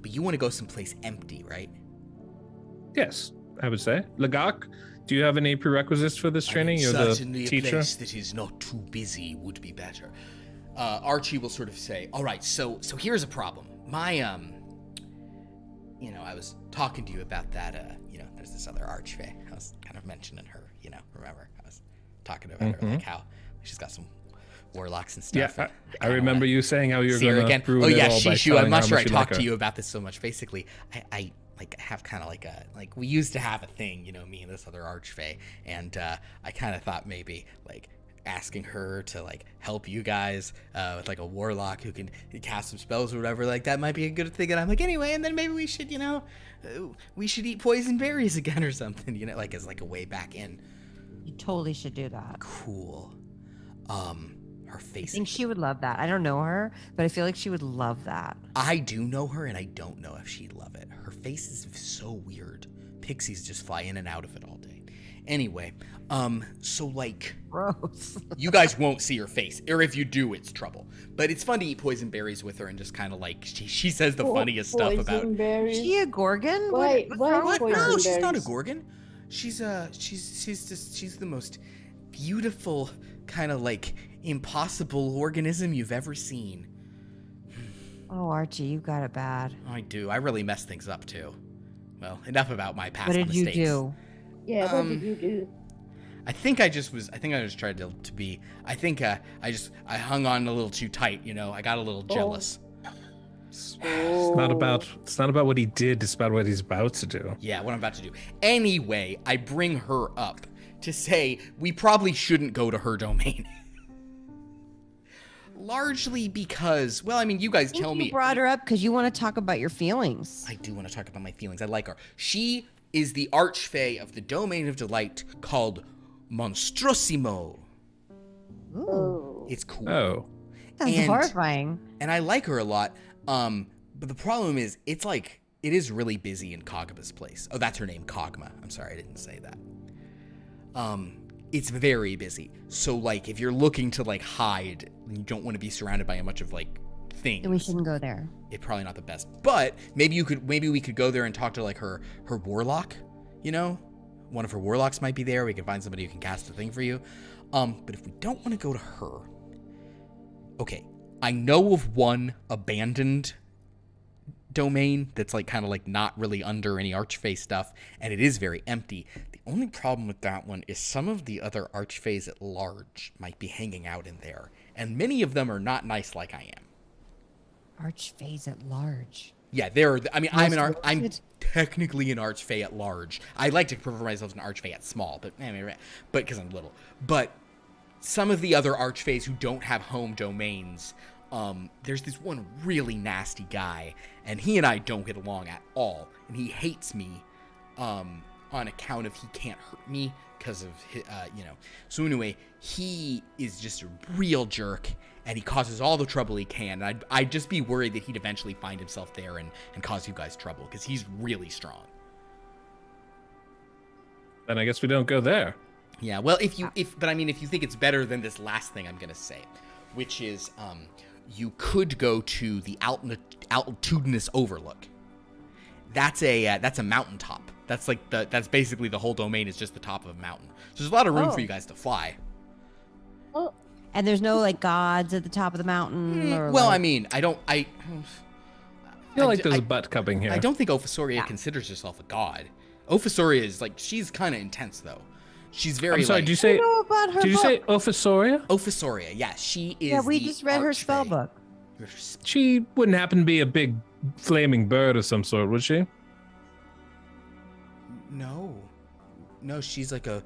S1: but you want to go someplace empty, right?
S4: Yes, I would say. Lagak, do you have any prerequisites for this training? You're
S1: Certainly
S4: the
S1: a
S4: teacher.
S1: place that is not too busy would be better. Archie will sort of say, all right, so here's a problem. My, I was talking to you about that, there's this other Archfey. I was kind of mentioning her, remember? I was talking about her, like how she's got some warlocks and stuff.
S4: Yeah,
S1: and
S4: I
S1: kinda
S4: remember
S1: wanna
S4: you saying how you were
S1: see her
S4: going
S1: again.
S4: to ruin
S1: Oh yeah,
S4: it all by
S1: Shishu.
S4: telling
S1: I'm not
S4: how
S1: sure I
S4: much you like
S1: talked to
S4: her.
S1: you about this so much. Basically, I have kind of like we used to have a thing, me and this other Archfey, and I kind of thought maybe like asking her to like help you guys with like a warlock who can cast some spells or whatever, like that might be a good thing. And I'm like, anyway, and then maybe we should we should eat poison berries again or something, like as like a way back in.
S2: You totally should do that.
S1: Cool. Her
S2: I
S1: face.
S2: think she would love that. I don't know her, but I feel like she would love that.
S1: I do know her, and I don't know if she'd love it. Her face is so weird. Pixies just fly in and out of it all day. Anyway, so like,
S2: Gross.
S1: you guys won't see her face, or if you do, it's trouble. But it's fun to eat poison berries with her, and just kind of like she says the funniest stuff about.
S3: Poison berries.
S2: Is she a Gorgon?
S3: Why-
S2: What's
S3: why
S2: wrong
S1: What?
S2: with
S3: poison
S2: her?
S1: No, she's not a
S3: berries?
S1: Gorgon. She's the most beautiful kind of like impossible organism you've ever seen.
S2: Oh, Archie, you got it bad.
S1: I do. I really mess things up too. Well, enough about my past
S2: What did
S1: mistakes.
S2: you do?
S3: Yeah, what did you do?
S1: I think I just tried to be. I think I hung on a little too tight. I got a little jealous.
S4: It's not about what he did, it's about what he's about to do.
S1: Yeah, what I'm about to do. Anyway, I bring her up to say we probably shouldn't go to her domain. Largely because, well, I mean, you guys
S2: I think
S1: tell
S2: you
S1: me.
S2: brought her up because you want to talk about your feelings.
S1: I do want to talk about my feelings. I like her. She is the archfey of the domain of delight called Monstrosimo.
S2: Ooh,
S3: Oh.
S1: It's cool.
S4: Oh.
S2: sounds
S1: and-
S2: horrifying.
S1: And I like her a lot. But the problem is, it is really busy in Kogma's place. Oh, that's her name, Kogma. I'm sorry, I didn't say that. It's very busy. So, like, if you're looking to, like, hide, and you don't want to be surrounded by a bunch of, like, things.
S2: Then we shouldn't go there.
S1: It's probably not the best. But maybe we could go there and talk to, like, her warlock, One of her warlocks might be there. We can find somebody who can cast a thing for you. But if we don't want to go to her... Okay, I know of one abandoned domain that's like kind of like not really under any archfey stuff, and it is very empty. The only problem with that one is some of the other archfeys at large might be hanging out in there, and many of them are not nice like I am.
S2: Archfays at large.
S1: Yeah, I'm
S2: Most
S1: technically an archfey at large. I like to prefer myself as an archfey at small, but because I'm little. But some of the other archfays who don't have home domains there's this one really nasty guy, and he and I don't get along at all, and he hates me, on account of he can't hurt me because of his, So anyway, he is just a real jerk, and he causes all the trouble he can. And I'd just be worried that he'd eventually find himself there and cause you guys trouble, because he's really strong.
S4: Then I guess we don't go there.
S1: Yeah, well, if you think it's better than this last thing I'm gonna say, which is, you could go to the altitudinous overlook. That's a mountaintop. That's like that's basically the whole domain is just the top of a mountain. So there's a lot of room for you guys to fly.
S3: Oh,
S2: And there's no like gods at the top of the mountain. Or,
S1: Well,
S2: like...
S1: I mean, I
S4: feel like there's a butt cupping here.
S1: I don't think Ophisoria considers herself a god. Ophisoria is like, she's kind of intense though. She's very.
S4: I'm sorry.
S1: Like,
S4: Did you say?
S2: I know about her
S4: Did you
S2: book.
S4: say Ophisoria?
S1: Ophisoria? Yeah, she is.
S2: Yeah, we
S1: the
S2: just read her spell
S1: archfey.
S2: book.
S4: She wouldn't happen to be a big flaming bird of some sort, would she?
S1: No, she's like a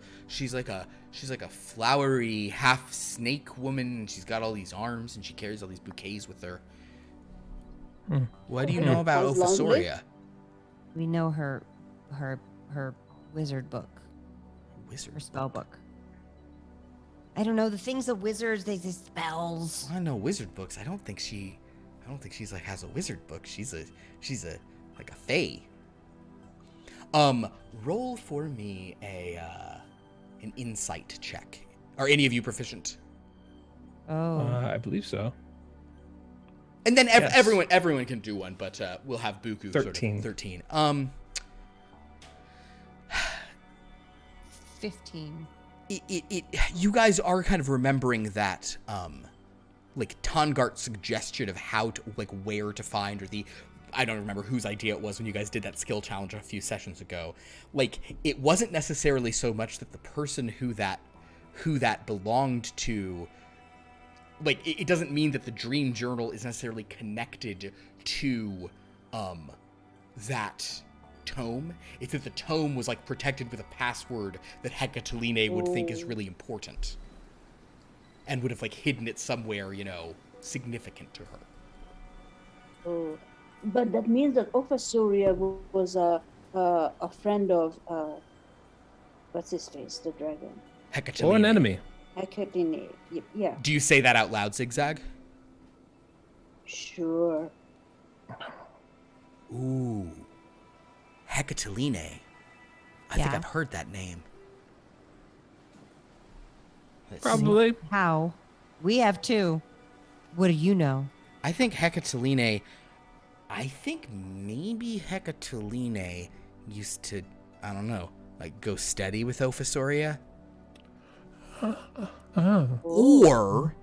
S1: flowery half snake woman. And she's got all these arms and she carries all these bouquets with her. What do you know about
S3: Sounds lovely.
S1: Ophisoria?
S2: We know her wizard book,
S1: Wizard.
S2: her spell book. I don't know the things the wizards they say spells.
S1: I know wizard books. I don't think she's like has a wizard book. She's a like a fae. Roll for me an insight check. Are any of you proficient?
S2: Oh,
S4: I believe so.
S1: And then
S4: Yes.
S1: everyone can do one, but we'll have Buku
S4: 13.
S1: 13.
S2: 15.
S1: You guys are kind of remembering that like Tongart's suggestion of how to, like, where to find, or I don't remember whose idea it was when you guys did that skill challenge a few sessions ago. Like, it wasn't necessarily so much that the person who that belonged to, like, it doesn't mean that the dream journal is necessarily connected to that tome. It's that the tome was, like, protected with a password that Hecatoline would think is really important, and would have, like, hidden it somewhere, significant to her.
S3: oh. But that means that Ophisoria was a friend of what's his face, the dragon.
S1: Hecatoline.
S4: Or an enemy.
S3: Hecatine. Yeah,
S1: Do you say that out loud, XigXag?
S3: sure.
S1: Ooh. Hecatoline. I think
S2: Yeah.
S1: I've heard that name. Let's see.
S4: Probably.
S2: How? We have two. What do you know?
S1: I think Hecatoline. I think maybe Hecatoline used to, I don't know, like, go steady with Ophisoria.
S4: Oh.
S1: Or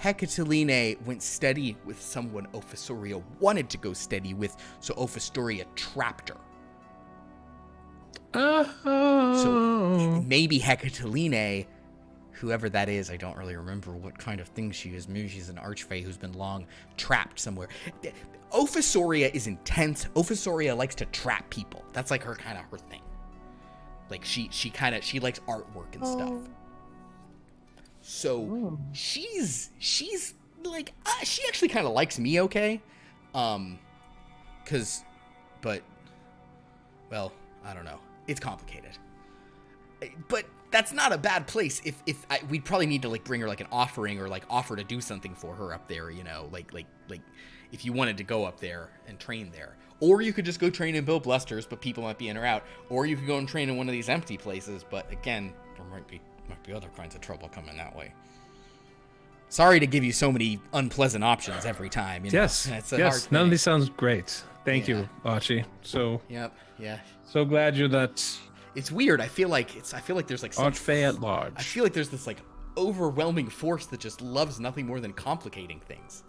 S1: Hecatoline went steady with someone Ophisoria wanted to go steady with, so Ophisoria trapped her.
S4: Oh.
S1: So maybe Hecatoline, whoever that is, I don't really remember what kind of thing she is. Maybe she's an archfey who's been long trapped somewhere. Ophisoria is intense. Ophisoria likes to trap people. That's like her thing. Like she likes artwork and stuff. So she's like she actually kind of likes me, okay? But well, I don't know. It's complicated. But that's not a bad place. We'd probably need to, like, bring her, like, an offering, or, like, offer to do something for her up there, like if you wanted to go up there and train there. Or you could just go train in Bill Bluster's, but people might be in or out. Or you could go and train in one of these empty places, but again, there might be other kinds of trouble coming that way. Sorry to give you so many unpleasant options every time.
S4: Yes.
S1: It's a
S4: Yes.
S1: hard
S4: None of
S1: thing.
S4: these sounds great. Thank
S1: Yeah.
S4: you, Archie. So
S1: Yep. Yeah.
S4: so glad you're that
S1: It's weird. I feel like there's like some
S4: archfey at
S1: I
S4: large.
S1: feel like there's this, like, overwhelming force that just loves nothing more than complicating things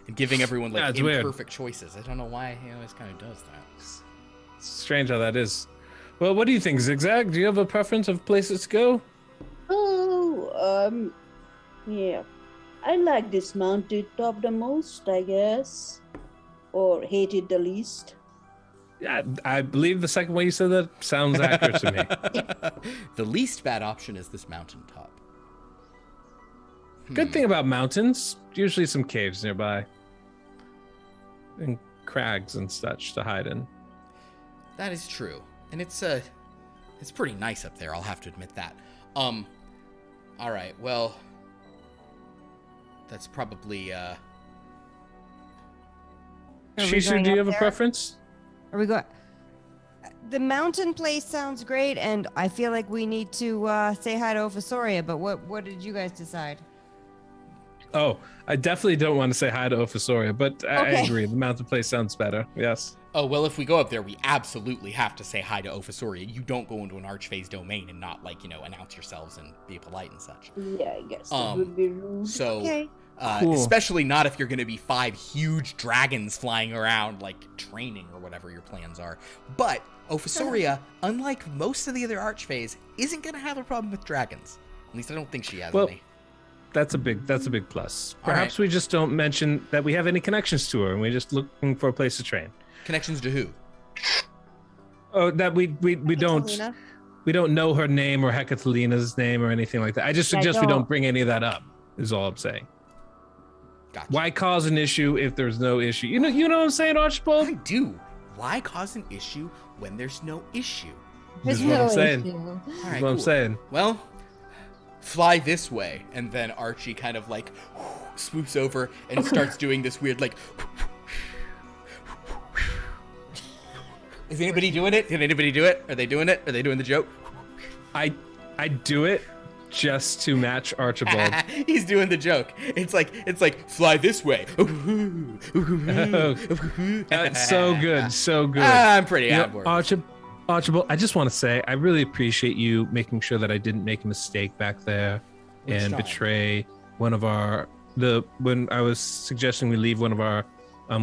S1: and giving everyone, like,
S4: Yeah, it's weird.
S1: imperfect choices. I don't know why he always kind of does that.
S4: Strange how that is. Well, what do you think, XigXag? Do you have a preference of places to go?
S3: Oh, yeah. I like this mountain top the most, I guess, or hate it the least.
S4: Yeah, I believe the second way you said that sounds accurate to me.
S1: The least bad option is this mountaintop.
S4: Good thing about mountains, usually some caves nearby. And crags and such to hide in.
S1: That is true. And it's pretty nice up there, I'll have to admit that. All right, well, that's probably,
S4: Shishu, do you have a preference?
S2: Are we going? The mountain place sounds great, and I feel like we need to say hi to Ophisoria, but what did you guys decide?
S4: Oh, I definitely don't want to say hi to Ophisoria, but I agree. The mountain place sounds better. Yes.
S1: Oh, well, if we go up there, we absolutely have to say hi to Ophisoria. You don't go into an Archfae's domain and not, like, announce yourselves and be polite and such.
S3: Yeah, I guess that would be rude.
S1: So,
S4: Cool.
S1: especially not if you're going to be 5 huge dragons flying around, like, training or whatever your plans are. But Ophisoria, unlike most of the other Archfae's, isn't going to have a problem with dragons. At least I don't think she has any.
S4: That's a big plus.
S1: All
S4: Perhaps we just don't mention that we have any connections to her, and we're just looking for a place to train.
S1: Connections to who?
S4: Oh, that we don't know her name or Hecatelina's name or anything like that. I just suggest we don't bring any of that up. Is all I'm saying.
S1: Gotcha.
S4: Why cause an issue if there's no issue? You know what I'm saying, Archibald?
S1: I do. Why cause an issue when there's no issue?
S4: That's what I'm saying.
S3: issue.
S4: That's what I'm saying.
S1: Well, fly this way. And then Archie kind of like swoops over and starts doing this weird like... Is anybody doing it? Did anybody do it? Are they doing it? Are they doing the joke?
S4: I do it just to match Archibald.
S1: He's doing the joke. It's like fly this way.
S4: That's so good, so good.
S1: I'm pretty on board.
S4: Archibald, I just want to say I really appreciate you making sure that I didn't make a mistake back there and betray one of our when I was suggesting we leave one of our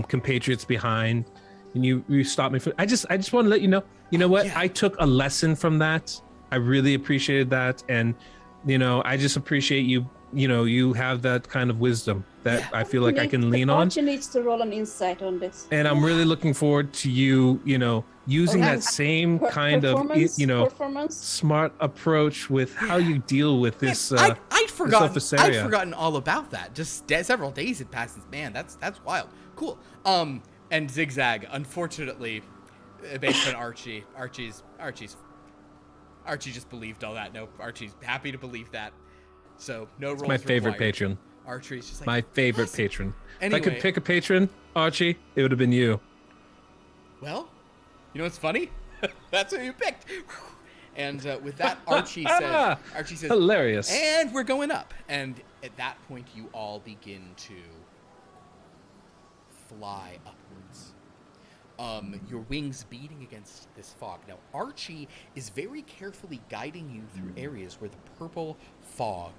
S4: compatriots behind, and you stopped me from. I just want to let you know. You know what? Yeah. I took a lesson from that. I really appreciated that, and I just appreciate you. You have that kind of wisdom that I feel like I can lean on.
S3: Archie needs to roll an insight on this.
S4: And I'm really looking forward to you, using that same kind of, smart approach with how you deal with this.
S1: I'd forgotten all about that. Just several days had passed since. Man, that's wild. Cool. And XigXag, unfortunately, based on Archie just believed all that. No, Archie's happy to believe that. So no rolls
S4: my favorite
S1: required.
S4: patron.
S1: Archie's just like
S4: my favorite patron.
S1: Anyway,
S4: if I could pick a patron, Archie, it would have been you.
S1: Well, you know what's funny? That's who you picked. And with that, Archie says,
S4: hilarious.
S1: And we're going up. And at that point, you all begin to fly upwards. Your wings beating against this fog. Now, Archie is very carefully guiding you through areas where the purple fog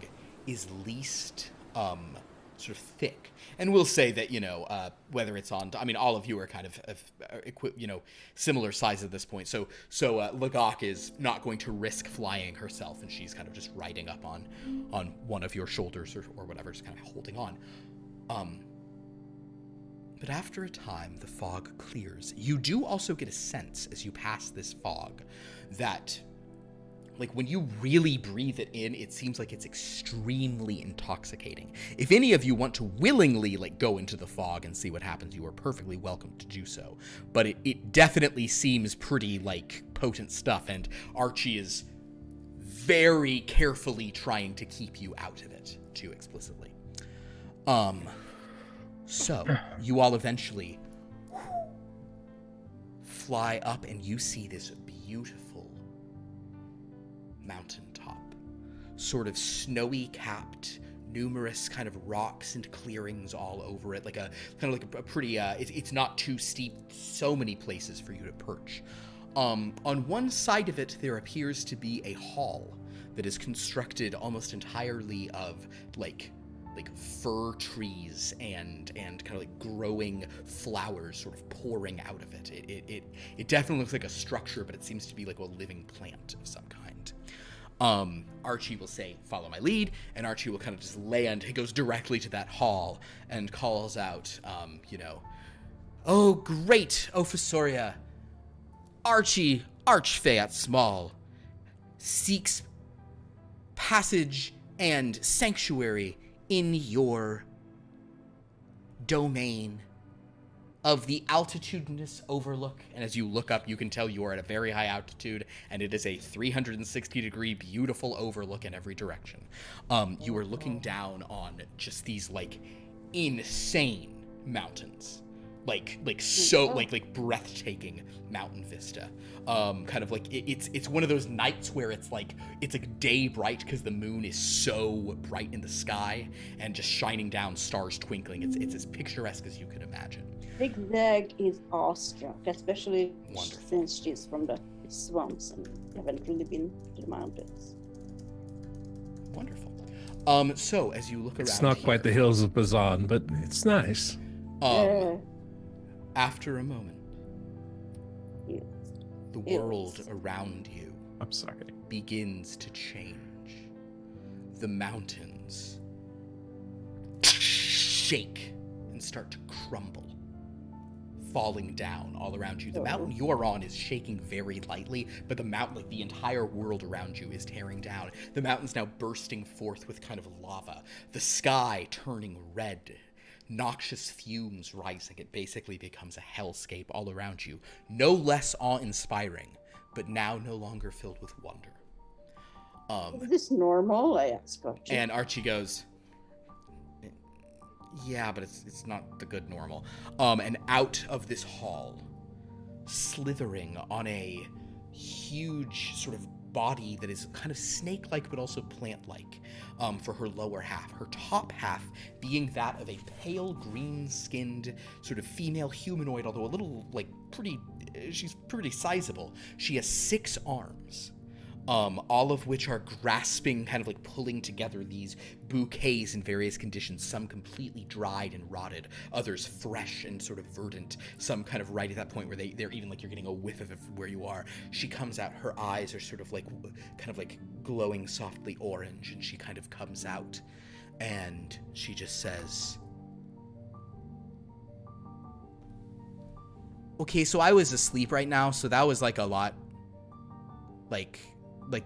S1: is least sort of thick. And we'll say that, whether it's on, all of you are kind of similar size at this point. So Lagok is not going to risk flying herself, and she's kind of just riding up on one of your shoulders or whatever, just kind of holding on. But after a time, the fog clears. You do also get a sense as you pass this fog that, like, when you really breathe it in, it seems like it's extremely intoxicating. If any of you want to willingly, go into the fog and see what happens, you are perfectly welcome to do so. But it definitely seems pretty, potent stuff, and Archie is very carefully trying to keep you out of it, too explicitly. So, you all eventually fly up and you see this beautiful mountaintop. Sort of snowy capped, numerous kind of rocks and clearings all over it. A pretty, it's not too steep, so many places for you to perch. On one side of it, there appears to be a hall that is constructed almost entirely of, fir trees and kind of growing flowers sort of pouring out of it. It definitely looks like a structure, but it seems to be a living plant of some kind. Archie will say, "Follow my lead," and Archie will kind of just land. He goes directly to that hall and calls out, "Oh, great, Ophisoria! Archie, Archfey Small, seeks passage and sanctuary in your domain of the altitudinous overlook. And as you look up, you can tell you are at a very high altitude, and it is a 360-degree beautiful overlook in every direction. You are looking down on just these, like, insane mountains. Like breathtaking mountain vista. Kind of like it's one of those nights where it's like day bright because the moon is so bright in the sky and just shining down, stars twinkling. It's as picturesque as you could imagine.
S3: XigXag is awestruck, especially
S1: Wonderful.
S3: since she's from the swamps and haven't really been to the mountains.
S1: Wonderful. So as you look around,
S4: It's not quite the hills of Bazan, but it's nice.
S1: After a moment,
S3: Yes.
S1: the
S3: Yes.
S1: world around you
S4: I'm sorry.
S1: begins to change. The mountains shake and start to crumble, falling down all around you. The mountain you're on is shaking very lightly, but the mountain, like the entire world around you, is tearing down. The mountain's now bursting forth with kind of lava. The sky turning red. Noxious fumes rising. It basically becomes a hellscape all around you. No less awe-inspiring, but now no longer filled with wonder.
S3: Is this normal? I asked Archie.
S1: And Archie goes, yeah, but it's not the good normal. And out of this hall, slithering on a huge sort of body that is kind of snake-like but also plant-like for her lower half. Her top half being that of a pale green-skinned sort of female humanoid, although a little, like, she's pretty sizable. She has 6 arms. All of which are grasping, kind of like pulling together these bouquets in various conditions, some completely dried and rotted, others fresh and sort of verdant, some kind of right at that point where they're even like you're getting a whiff of where you are. She comes out, her eyes are sort of like, kind of like glowing softly orange, and she kind of comes out, and she just says, okay, so I was asleep right now, so that was like a lot, like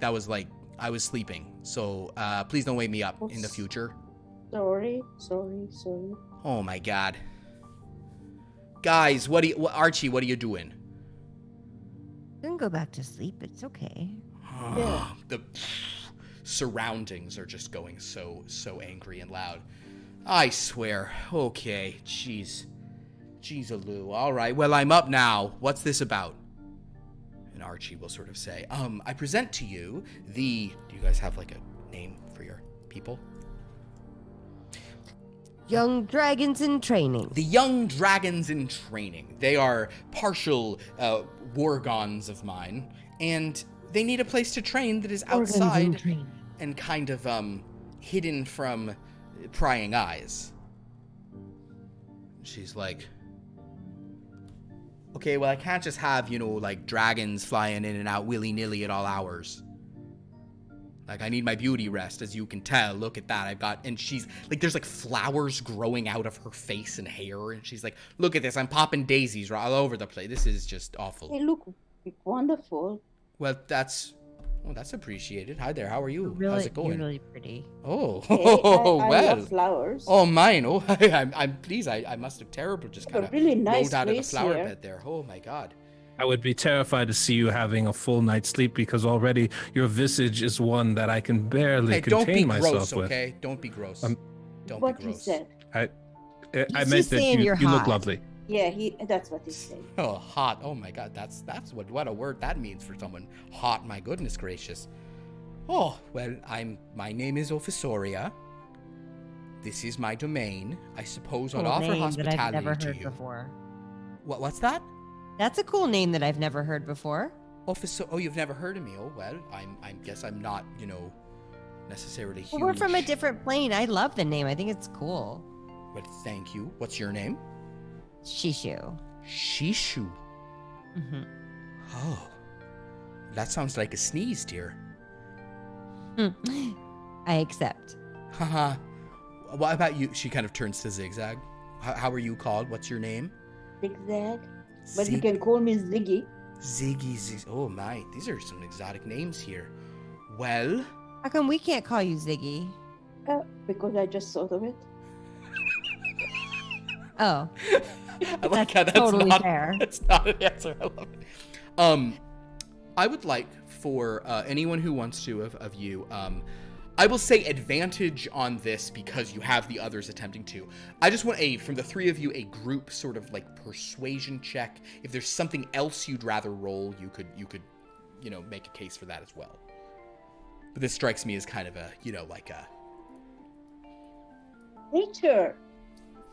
S1: that was like I was sleeping, so please don't wake me up in the future.
S3: Sorry.
S1: Oh my god, guys, Archie, what are you doing?
S2: You can go back to sleep. It's okay.
S3: Yeah.
S1: The surroundings are just going so angry and loud. I swear. Okay, jeez, Aloo. All right, well, I'm up now. What's this about? And Archie will sort of say, I present to you do you guys have like a name for your people?
S2: Young dragons in training.
S1: The young dragons in training. They are partial wargons of mine, and they need a place to train that is outside and kind of hidden from prying eyes. She's like, okay, well, I can't just have, like, dragons flying in and out willy-nilly at all hours. Like, I need my beauty rest, as you can tell. Look at that. And she's, like, there's, like, flowers growing out of her face and hair. And she's like, look at this. I'm popping daisies all over the place. This is just awful.
S3: They look wonderful.
S1: Well, that's appreciated. Hi there. How are you?
S2: Really,
S1: How's it going?
S2: You're really pretty.
S1: Oh,
S3: Hey, I
S1: well.
S3: love flowers.
S1: Oh, mine. Oh, I'm pleased. I must look terrible. Just kind of
S3: really nice
S1: rolled out of the
S3: place
S1: flower
S3: here.
S1: bed there. Oh, my God.
S4: I would be terrified to see you having a full night's sleep because already your visage is one that I can barely
S1: Hey, don't
S4: contain
S1: be
S4: myself
S1: gross,
S4: with.
S1: okay? Don't be gross. Don't
S3: What
S1: be
S3: he
S1: gross.
S3: said.
S4: I
S2: He's
S4: meant
S2: just
S4: that
S2: saying
S4: you
S2: you're
S4: look
S2: hot.
S4: lovely.
S3: Yeah, that's what he said.
S1: Oh, hot. Oh my God, that's what a word that means for someone hot. My goodness gracious. Oh, well, my name is Ophisoria. This is my domain. I suppose I'll
S2: Cool
S1: offer
S2: name that
S1: hospitality
S2: I've never
S1: to
S2: heard
S1: you.
S2: before.
S1: What's that?
S2: That's a cool name that I've never heard before.
S1: Oh, you've never heard of me. Oh, well, I guess I'm not, necessarily huge.
S2: Well, we're from a different plane. I love the name. I think it's cool.
S1: Well, thank you. What's your name?
S2: Shishu.
S1: Shishu.
S2: Mm-hmm.
S1: Oh, that sounds like a sneeze, dear.
S2: I accept.
S1: Haha. What about you? She kind of turns to XigXag. How are you called? What's your name?
S3: XigXag. But you can call me Ziggy.
S1: Ziggy. Oh my, these are some exotic names here. Well,
S2: How come we can't call you Ziggy?
S3: Because I just thought of it.
S2: Oh,
S1: I like how that's
S2: totally
S1: not,
S2: fair.
S1: That's not an answer. I love it. I would like for anyone who wants to of you, I will say advantage on this because you have the others attempting to. I just want from the three of you, a group sort of like persuasion check. If there's something else you'd rather roll, you could, make a case for that as well. But this strikes me as kind of a, like a
S3: Nature.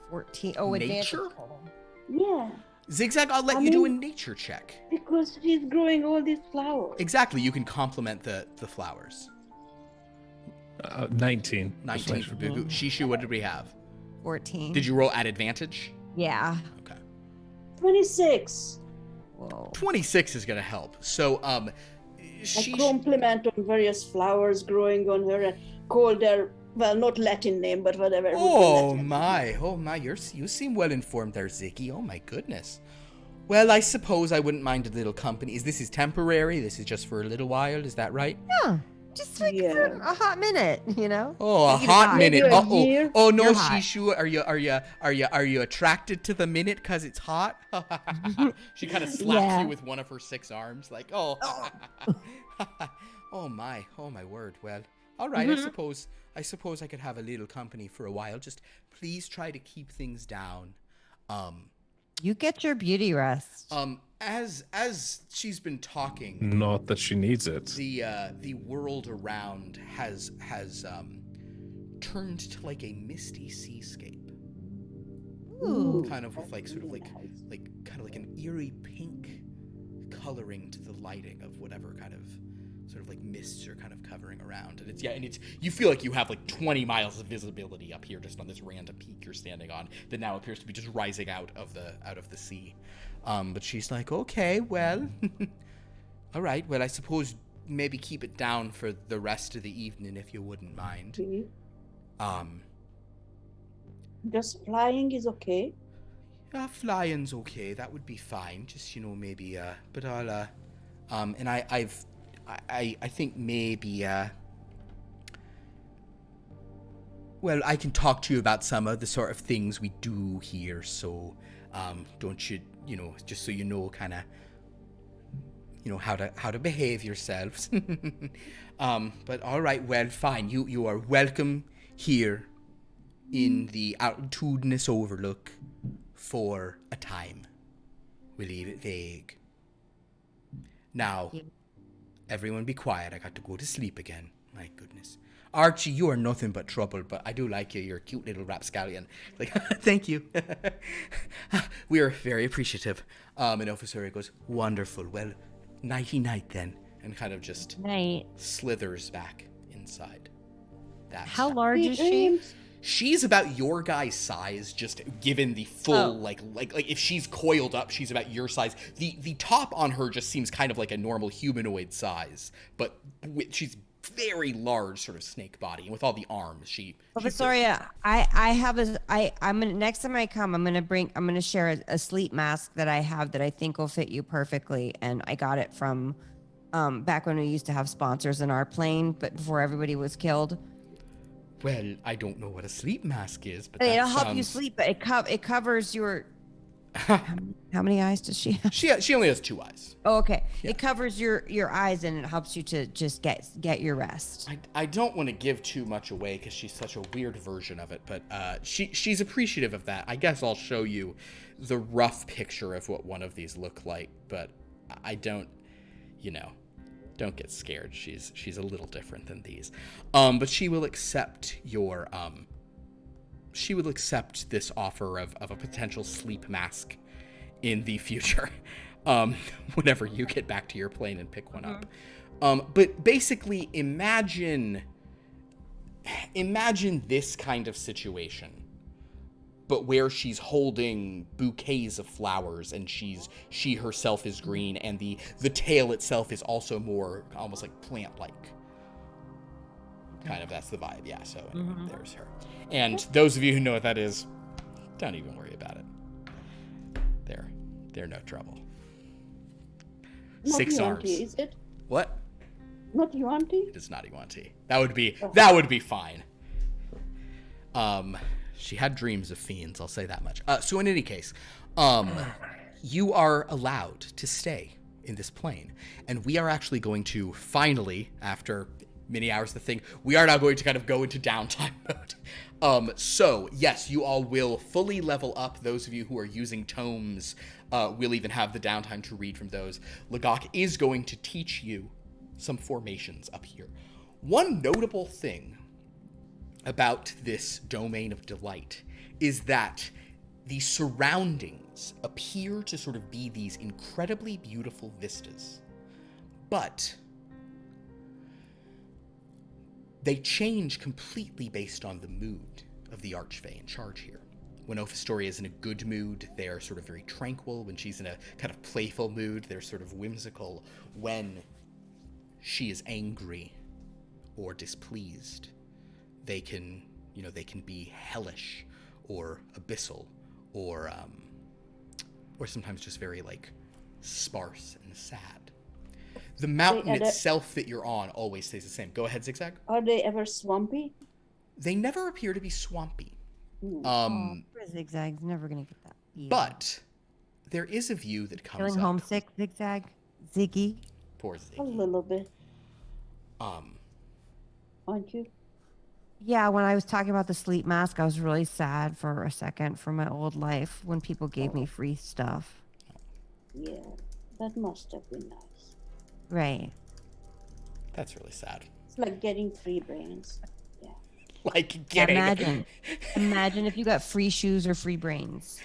S2: 14. Oh,
S1: nature.
S3: Yeah.
S1: XigXag, I'll let you do a nature check.
S3: Because she's growing all these flowers.
S1: Exactly, you can compliment the flowers.
S4: 19.
S1: 19 for Bugu. Shishu, what did we have?
S2: 14.
S1: Did you roll at advantage?
S2: Yeah.
S1: Okay.
S3: 26.
S2: Whoa.
S1: 26 is going to help. So,
S3: A compliment on various flowers growing on her and called her, well, not Latin name, but whatever.
S1: Oh my, you seem well informed there, Ziggy. Oh my goodness. Well, I suppose I wouldn't mind a little company. This is temporary? This is just for a little while, is that right?
S2: Yeah. Just like for a hot minute,
S1: Oh, a
S2: Take it
S1: hot
S2: maybe
S1: minute.
S3: a year.
S1: Oh no,
S2: You're hot.
S1: Shishu, are you attracted to the minute because it's hot? She kind of slaps you with one of her 6 arms, like, oh. Oh my word. Well, all right. I suppose I could have a little company for a while. Just please try to keep things down.
S2: You get your beauty rest.
S1: As she's been talking,
S4: Not that she needs it.
S1: the world around has turned to like a misty seascape.
S2: Ooh.
S1: Kind of with kind of like an eerie pink coloring to the lighting of whatever kind of sort of like mists are kind of covering around. And it's you feel like you have like 20 miles of visibility up here just on this random peak you're standing on that now appears to be just rising out of the sea. But she's like, okay, well, all right. Well, I suppose maybe keep it down for the rest of the evening if you wouldn't mind.
S3: Just flying is okay.
S1: Flying's okay. That would be fine. Just, maybe, but I'll, and I think maybe, well, I can talk to you about some of the sort of things we do here, so, don't you, just so you know, kind of, how to behave yourselves. But all right, well, fine. You are welcome here in the altitudinous overlook for a time. We leave it vague. Now, everyone be quiet. I got to go to sleep again. My goodness. Archie, you are nothing but trouble, but I do like you. You're a cute little rapscallion. Like, thank you. We are very appreciative. And Officer goes, wonderful. Well, nighty-night then. And kind of just slithers back inside.
S2: How large is she?
S1: She's about your guy's size, just given the full, like if she's coiled up, she's about your size. The top on her just seems kind of like a normal humanoid size, but she's very large, sort of snake body, and with all the arms,
S2: Victoria, I'm gonna, next time I come, I'm gonna share a sleep mask that I have that I think will fit you perfectly, and I got it from back when we used to have sponsors in our plane, but before everybody was killed.
S1: Well, I don't know what a sleep mask is, but
S2: it'll help you sleep. But it covers your. How many eyes does she have?
S1: She only has 2 eyes.
S2: Oh, okay.
S1: Yeah.
S2: It covers your eyes and it helps you to just get your rest.
S1: I don't want to give too much away because she's such a weird version of it, but she's appreciative of that. I guess I'll show you the rough picture of what one of these look like, but I don't, don't get scared. She's a little different than these. But she will accept your she will accept this offer of a potential sleep mask in the future. Whenever you get back to your plane and pick one up. But basically imagine this kind of situation, but where she's holding bouquets of flowers and she herself is green and the tail itself is also more almost like plant-like. Kind of, that's the vibe, yeah. So anyway, there's her. And those of you who know what that is, don't even worry about it. They're no trouble.
S3: Not
S1: 6
S3: Yuan-ti,
S1: arms.
S3: is it?
S1: What?
S3: Not Yuan-ti?
S1: It is not Yuan-ti. That would be fine. She had dreams of fiends, I'll say that much. So in any case, you are allowed to stay in this plane. And we are actually going to finally, after many hours of the thing, we are now going to kind of go into downtime mode. So, yes, you all will fully level up. Those of you who are using tomes will even have the downtime to read from those. Lagok is going to teach you some formations up here. One notable thing about this domain of delight is that the surroundings appear to sort of be these incredibly beautiful vistas, but they change completely based on the mood of the Archfey in charge here. When Ophistoria is in a good mood, they're sort of very tranquil. When she's in a kind of playful mood, they're sort of whimsical. When she is angry or displeased, they can be hellish or abyssal or sometimes just very like sparse and sad. The mountain itself that you're on always stays the same. Go ahead, XigXag.
S3: Are they ever swampy?
S1: They never appear to be swampy.
S2: XigXag's never gonna get that. Either.
S1: But there is a view that comes
S2: Feeling
S1: up.
S2: homesick, XigXag? Ziggy?
S1: Poor Ziggy.
S3: A little bit. Aren't you?
S2: Yeah, when I was talking about the sleep mask, I was really sad for a second for my old life when people gave me free stuff.
S3: Yeah, that must have been nice.
S2: Right.
S1: That's really sad.
S3: It's like getting free brains. Yeah.
S1: Like getting...
S2: Imagine if you got free shoes or free brains.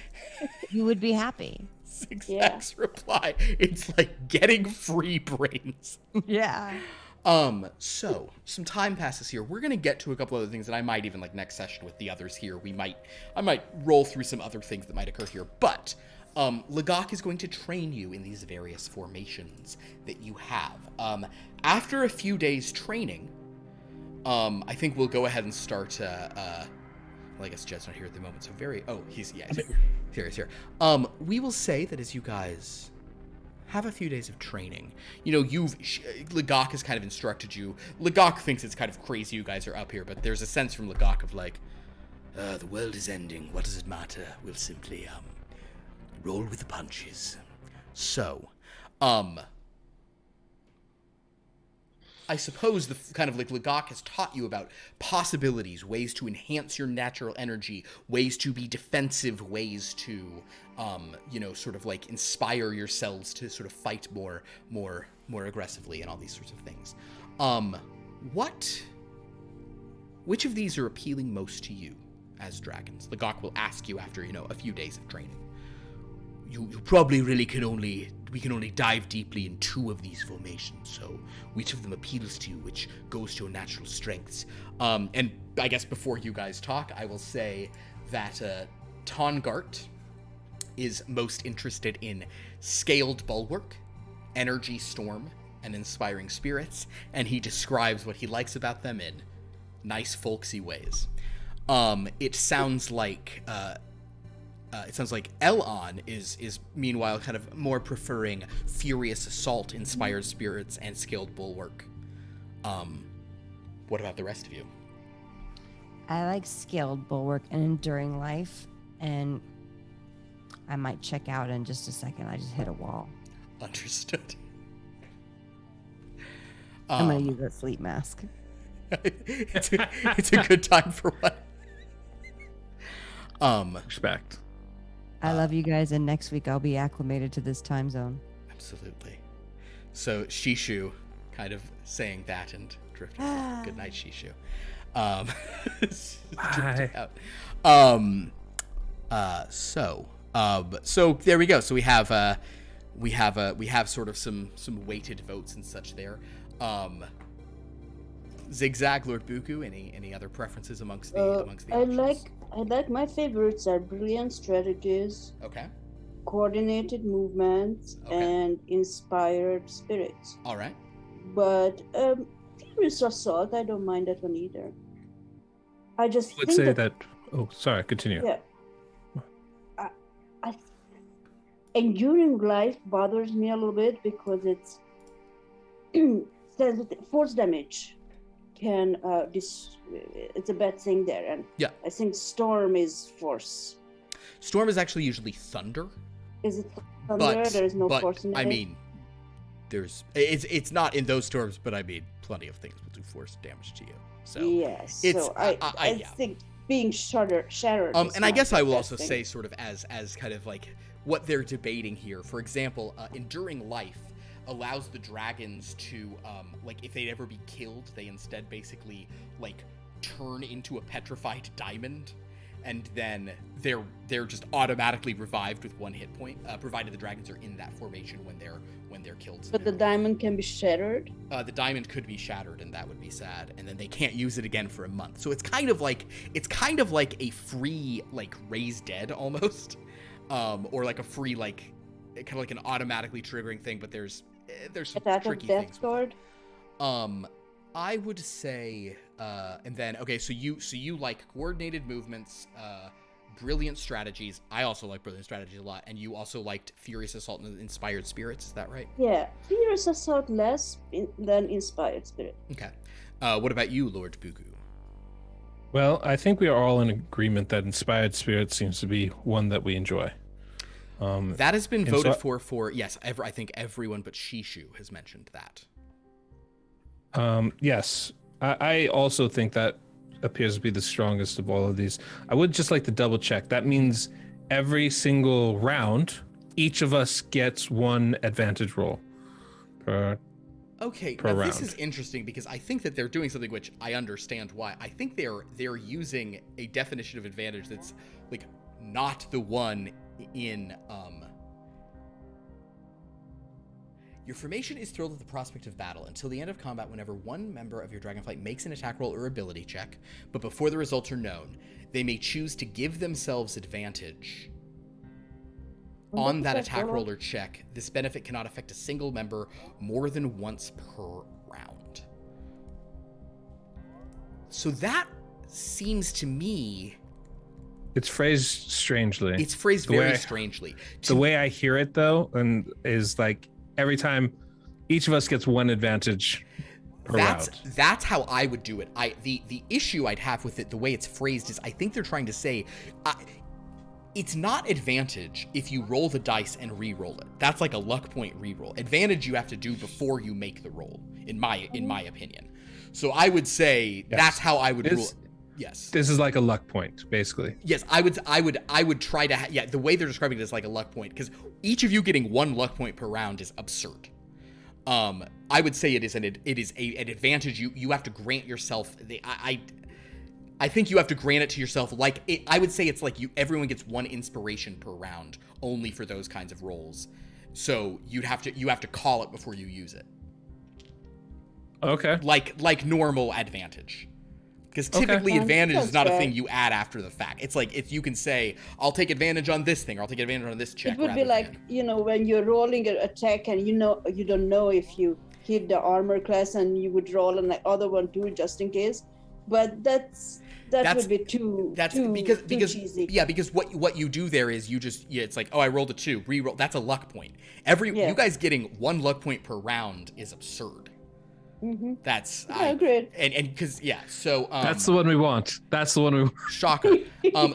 S2: You would be happy.
S1: XigXag's reply. It's like getting free brains.
S2: Yeah.
S1: So some time passes here. We're gonna get to a couple other things, and I might even like next session with the others here. I might roll through some other things that might occur here. But Lagok is going to train you in these various formations that you have. After a few days training, I think we'll go ahead and start. Well, I guess Jed's not here at the moment, so he's here. We will say that as you guys have a few days of training. Lagok has kind of instructed you. Lagok thinks it's kind of crazy you guys are up here, but there's a sense from Lagok of like, the world is ending. What does it matter? We'll simply, roll with the punches. So, I suppose the kind of like Lagok has taught you about possibilities, ways to enhance your natural energy, ways to be defensive, ways to, sort of like inspire yourselves to sort of fight more aggressively and all these sorts of things. Which of these are appealing most to you as dragons? Lagok will ask you after, a few days of training. You probably really we can only dive deeply in 2 of these formations, so which of them appeals to you, which goes to your natural strengths? And I guess before you guys talk, I will say that Tongart is most interested in Scaled Bulwark, Energy Storm, and Inspiring Spirits, and he describes what he likes about them in nice folksy ways. It sounds like Elon is meanwhile kind of more preferring Furious Assault, Inspired Spirits, and Scaled Bulwark. What about the rest of you?
S2: I like Scaled Bulwark and Enduring Life, and I might check out in just a second. I just hit a wall.
S1: Understood.
S2: I'm going to use that sleep mask.
S1: It's a good time for one.
S4: Respect.
S2: I love you guys, and next week I'll be acclimated to this time zone.
S1: Absolutely. So Shishu kind of saying that and drifting. Good night, Shishu. Out. So there we go. So we have sort of some weighted votes and such there. XigXag, Lord Buku, any other preferences amongst the options?
S3: I like my favorites are brilliant strategies,
S1: Okay.
S3: coordinated movements,
S1: Okay.
S3: and inspired spirits.
S1: All right.
S3: But Furious Assault, I don't mind that one either. I just
S4: Let's
S3: think
S4: say that. Oh, sorry. Continue.
S3: Yeah. Enduring Life bothers me a little bit because it's says force damage can it's a bad thing there, and
S1: Yeah.
S3: I think storm is force.
S1: Storm is actually usually thunder.
S3: Is it thunder? There is no
S1: but
S3: force in it.
S1: I mean, it's not in those storms, but I mean, plenty of things will do force damage to you. So
S3: yes,
S1: it's
S3: so I
S1: yeah.
S3: think being shattered.
S1: And I guess I will also say, sort of as kind of like what they're debating here. For example, enduring life allows the dragons to like if they'd ever be killed, they instead basically like turn into a petrified diamond, and then they're just automatically revived with 1 hit point, provided the dragons are in that formation when they're killed.
S3: But the diamond can be shattered.
S1: The diamond could be shattered, and that would be sad. And then they can't use it again for a month. So it's kind of like a free like raise dead almost, or like a free like kind of like an automatically triggering thing. But there's some
S3: Attack
S1: tricky
S3: of Death
S1: things.
S3: Sword.
S1: I would say, and then okay, so you like coordinated movements, brilliant strategies. I also like brilliant strategies a lot, and you also liked Furious Assault and Inspired Spirits. Is that right?
S3: Yeah, Furious Assault less than Inspired Spirit.
S1: Okay. What about you, Lord Bugu?
S4: Well, I think we are all in agreement that Inspired Spirit seems to be one that we enjoy.
S1: That has been voted for yes. I think everyone but Shishu has mentioned that.
S4: Yes, I also think that appears to be the strongest of all of these. I would just like to double check. That means every single round, each of us gets 1 advantage roll per
S1: round.
S4: round.
S1: This is interesting because I think that they're doing something which I understand why. I think they're using a definition of advantage that's like not the one in Your formation is thrilled at the prospect of battle until the end of combat whenever one member of your dragonflight makes an attack roll or ability check, but before the results are known, they may choose to give themselves advantage on that attack roll or check. This benefit cannot affect a single member more than once per round. So that seems to me...
S4: It's phrased strangely.
S1: It's phrased very strangely.
S4: The way I hear it, though, and is like every time each of us gets 1 advantage per round.
S1: That's how I would do it. The issue I'd have with it, the way it's phrased, is I think they're trying to say it's not advantage if you roll the dice and re-roll it. That's like a luck point re-roll. Advantage you have to do before you make the roll, in my opinion. So I would say that's how I would rule. Yes.
S4: This is like a luck point, basically.
S1: Yes, I would try to the way they're describing it is like a luck point, because each of you getting 1 luck point per round is absurd. I would say it is an advantage you have to grant yourself. I think you have to grant it to yourself. I would say it's like everyone gets 1 inspiration per round only for those kinds of rolls. So you have to call it before you use it.
S4: Okay.
S1: Like normal advantage. Because typically advantage is not a thing you add after the fact. It's like if you can say, I'll take advantage on this thing, or I'll take advantage on this check.
S3: It would be like, when you're rolling an attack and you don't know if you hit the armor class and you would roll an other one too, just in case. But that would be too cheesy.
S1: Yeah, because what you do there is you just, it's like, oh, I rolled a 2, re-roll. That's a luck point. You guys getting 1 luck point per round is absurd.
S3: Mm-hmm.
S1: Agreed. And because so
S4: that's the one we want. That's the one we want.
S1: Shocker.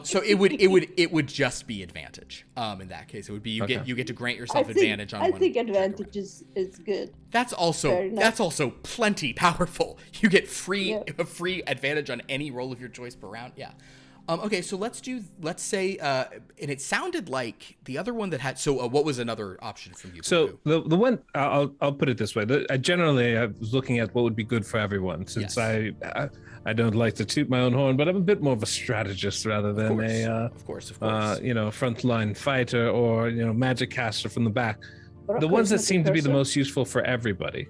S1: So it would just be advantage. In that case, it would be you get to grant yourself advantage on one.
S3: I think advantage is good.
S1: That's also plenty powerful. You get free advantage on any roll of your choice per round. Yeah. Okay, so let's say, and it sounded like the other one that had. So, what was another option from you?
S4: So the one I'll put it this way. I was looking at what would be good for everyone, since I don't like to toot my own horn, but I'm a bit more of a strategist rather than
S1: of course,
S4: frontline fighter or magic caster from the back. The ones that seem to be the most useful for everybody.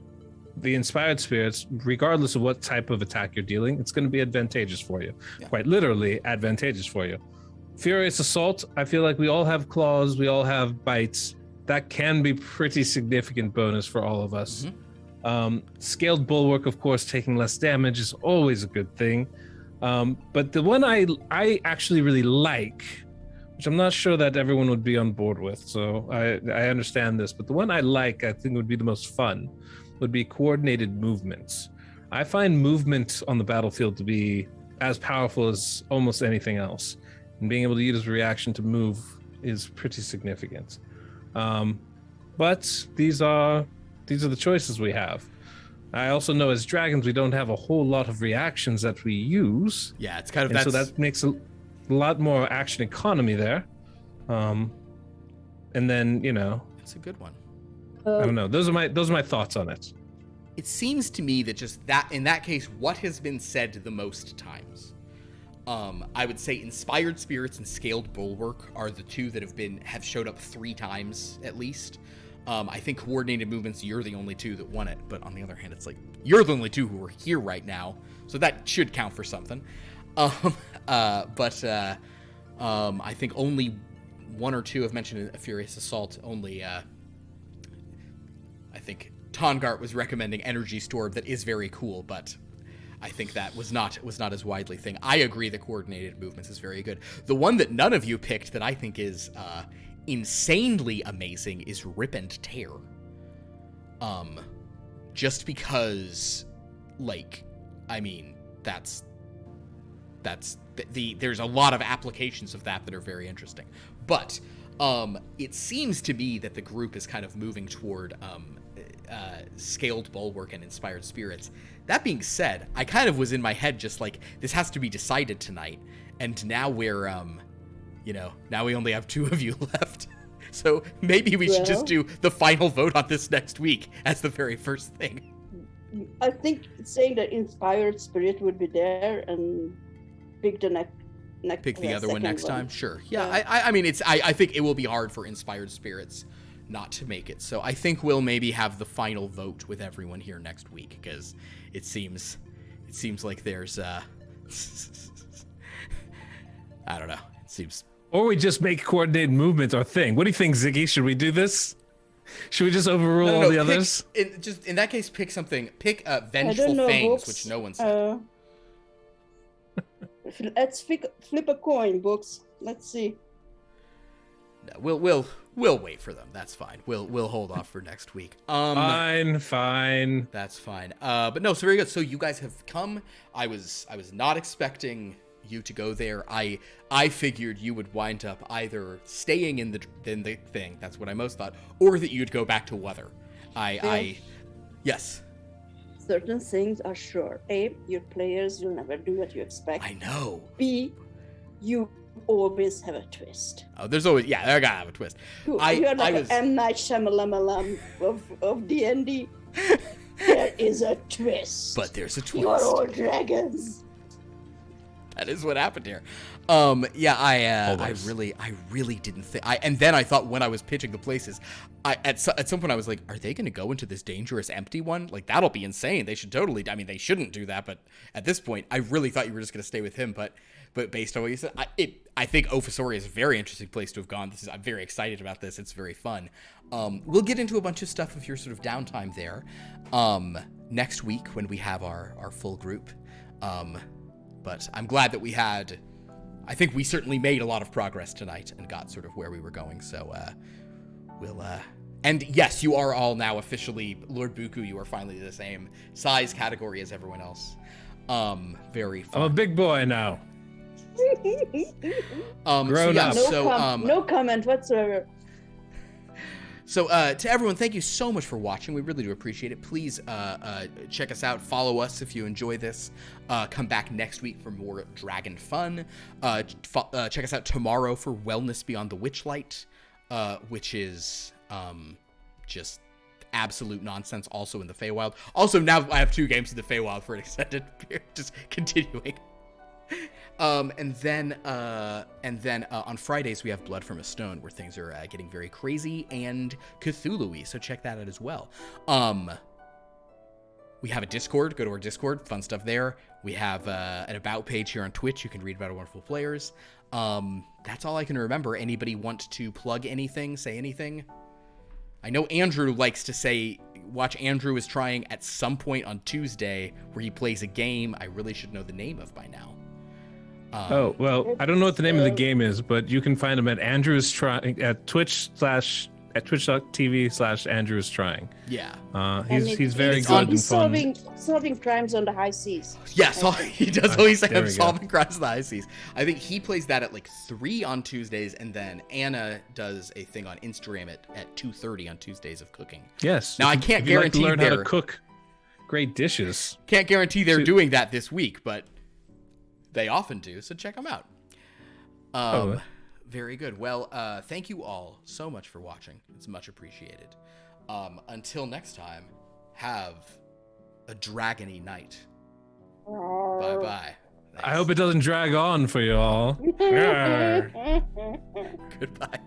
S4: The Inspired Spirits, regardless of what type of attack you're dealing, it's going to be advantageous for you. Yeah. Quite literally advantageous for you. Furious Assault, I feel like we all have claws, we all have bites. That can be pretty significant bonus for all of us. Mm-hmm. Scaled Bulwark, of course, taking less damage is always a good thing. But the one I actually really like, which I'm not sure that everyone would be on board with, so I understand this, but the one I think would be the most fun would be coordinated movements. I find movement on the battlefield to be as powerful as almost anything else. And being able to use reaction to move is pretty significant. But these are the choices we have. I also know as dragons we don't have a whole lot of reactions that we use.
S1: Yeah, it's kind of
S4: so that makes a lot more action economy there. And then,
S1: it's a good one.
S4: I don't know. Those are my thoughts on it.
S1: It seems to me that just that in that case, what has been said the most times? I would say Inspired Spirits and Scaled Bulwark are the two that have showed up 3 times at least. I think Coordinated Movements, you're the only 2 that won it, but on the other hand, it's like you're the only 2 who are here right now, so that should count for something. I think only 1 or 2 have mentioned a Furious Assault. Only I think Tongart was recommending Energy Storm, that is very cool, but I think that was not as widely thing. I agree that Coordinated Movements is very good. The one that none of you picked that I think is insanely amazing is Rip and Tear. Just because, there's a lot of applications of that are very interesting. But it seems to me that the group is kind of moving toward Scaled Bulwark and Inspired Spirits. That being said, I kind of was in my head just like, this has to be decided tonight, and now we're now we only have 2 of you left. So maybe we should just do the final vote on this next week as the very first thing.
S3: I think saying that Inspired Spirit would be there and pick the
S1: pick the other one next time. Sure. Yeah. I mean, I think it will be hard for Inspired Spirits not to make it. So I think we'll maybe have the final vote with everyone here next week, because it seems like there's I don't know. It seems.
S4: Or we just make Coordinated Movement our thing. What do you think, Ziggy? Should we do this? Should we just overrule all the others?
S1: Just in that case, pick something. Pick Vengeful Fangs, books, which no one said.
S3: Let's flip a coin, books. Let's see.
S1: No, we'll wait for them. That's fine. We'll hold off for next week.
S4: Fine.
S1: That's fine. But no, so very good. So you guys have come. I was not expecting you to go there. I figured you would wind up either staying in the thing. That's what I most thought, or that you'd go back to Weather. Yes.
S3: Certain things are sure. A, your players will never do what you expect.
S1: I know.
S3: B, you always have a twist.
S1: Oh, there's always, they're gonna have a twist.
S3: You're like an M. Night Shyamalan of D&D. There is a twist.
S1: But there's a twist.
S3: You're all dragons.
S1: That is what happened here. I really didn't think. And then I thought when I was pitching the places, at some point I was like, are they going to go into this dangerous empty one? Like, that'll be insane. They should totally. I mean, they shouldn't do that. But at this point, I really thought you were just going to stay with him. But based on what you said, I think Ophisoria is a very interesting place to have gone. I'm very excited about this. It's very fun. We'll get into a bunch of stuff of your sort of downtime there next week when we have our full group. But I'm glad that I think we certainly made a lot of progress tonight and got sort of where we were going. So and yes, you are all now officially, Lord Buku, you are finally the same size category as everyone else. Very fun.
S4: I'm a big boy now.
S1: Grown up.
S3: No comment whatsoever.
S1: So to everyone, thank you so much for watching. We really do appreciate it. Please check us out. Follow us if you enjoy this. Come back next week for more dragon fun. Check us out tomorrow for Wellness Beyond the Witchlight, which is just absolute nonsense, also in the Feywild. Also, now I have 2 games in the Feywild for an extended period, just continuing. And then on Fridays we have Blood from a Stone, where things are getting very crazy and Cthulhu-y, so check that out as well. We have a Discord. Go to our Discord. Fun stuff there. We have an About page here on Twitch. You can read about our wonderful players. That's all I can remember. Anybody want to plug anything? Say anything? I know Andrew likes to say, watch Andrew is trying at some point on Tuesday where he plays a game I really should know the name of by now.
S4: I don't know what the name of the game is, but you can find him at Andrew's trying at Twitch/ at twitch.tv/Andrew is trying.
S1: Yeah.
S4: He's very good and fun.
S3: Solving crimes on the high seas.
S1: Yes, he does always say
S4: There we
S1: solving crimes on the high seas. I think he plays that at like 3 on Tuesdays, and then Anna does a thing on Instagram at 2:30 on Tuesdays of cooking.
S4: Yes.
S1: Now I can't guarantee
S4: learn how to cook great dishes.
S1: Can't guarantee they're doing that this week, but they often do. So check them out. Very good. Well, thank you all so much for watching. It's much appreciated. Until next time, have a dragony night. Bye-bye. Thanks.
S4: I hope it doesn't drag on for you all.
S1: Goodbye.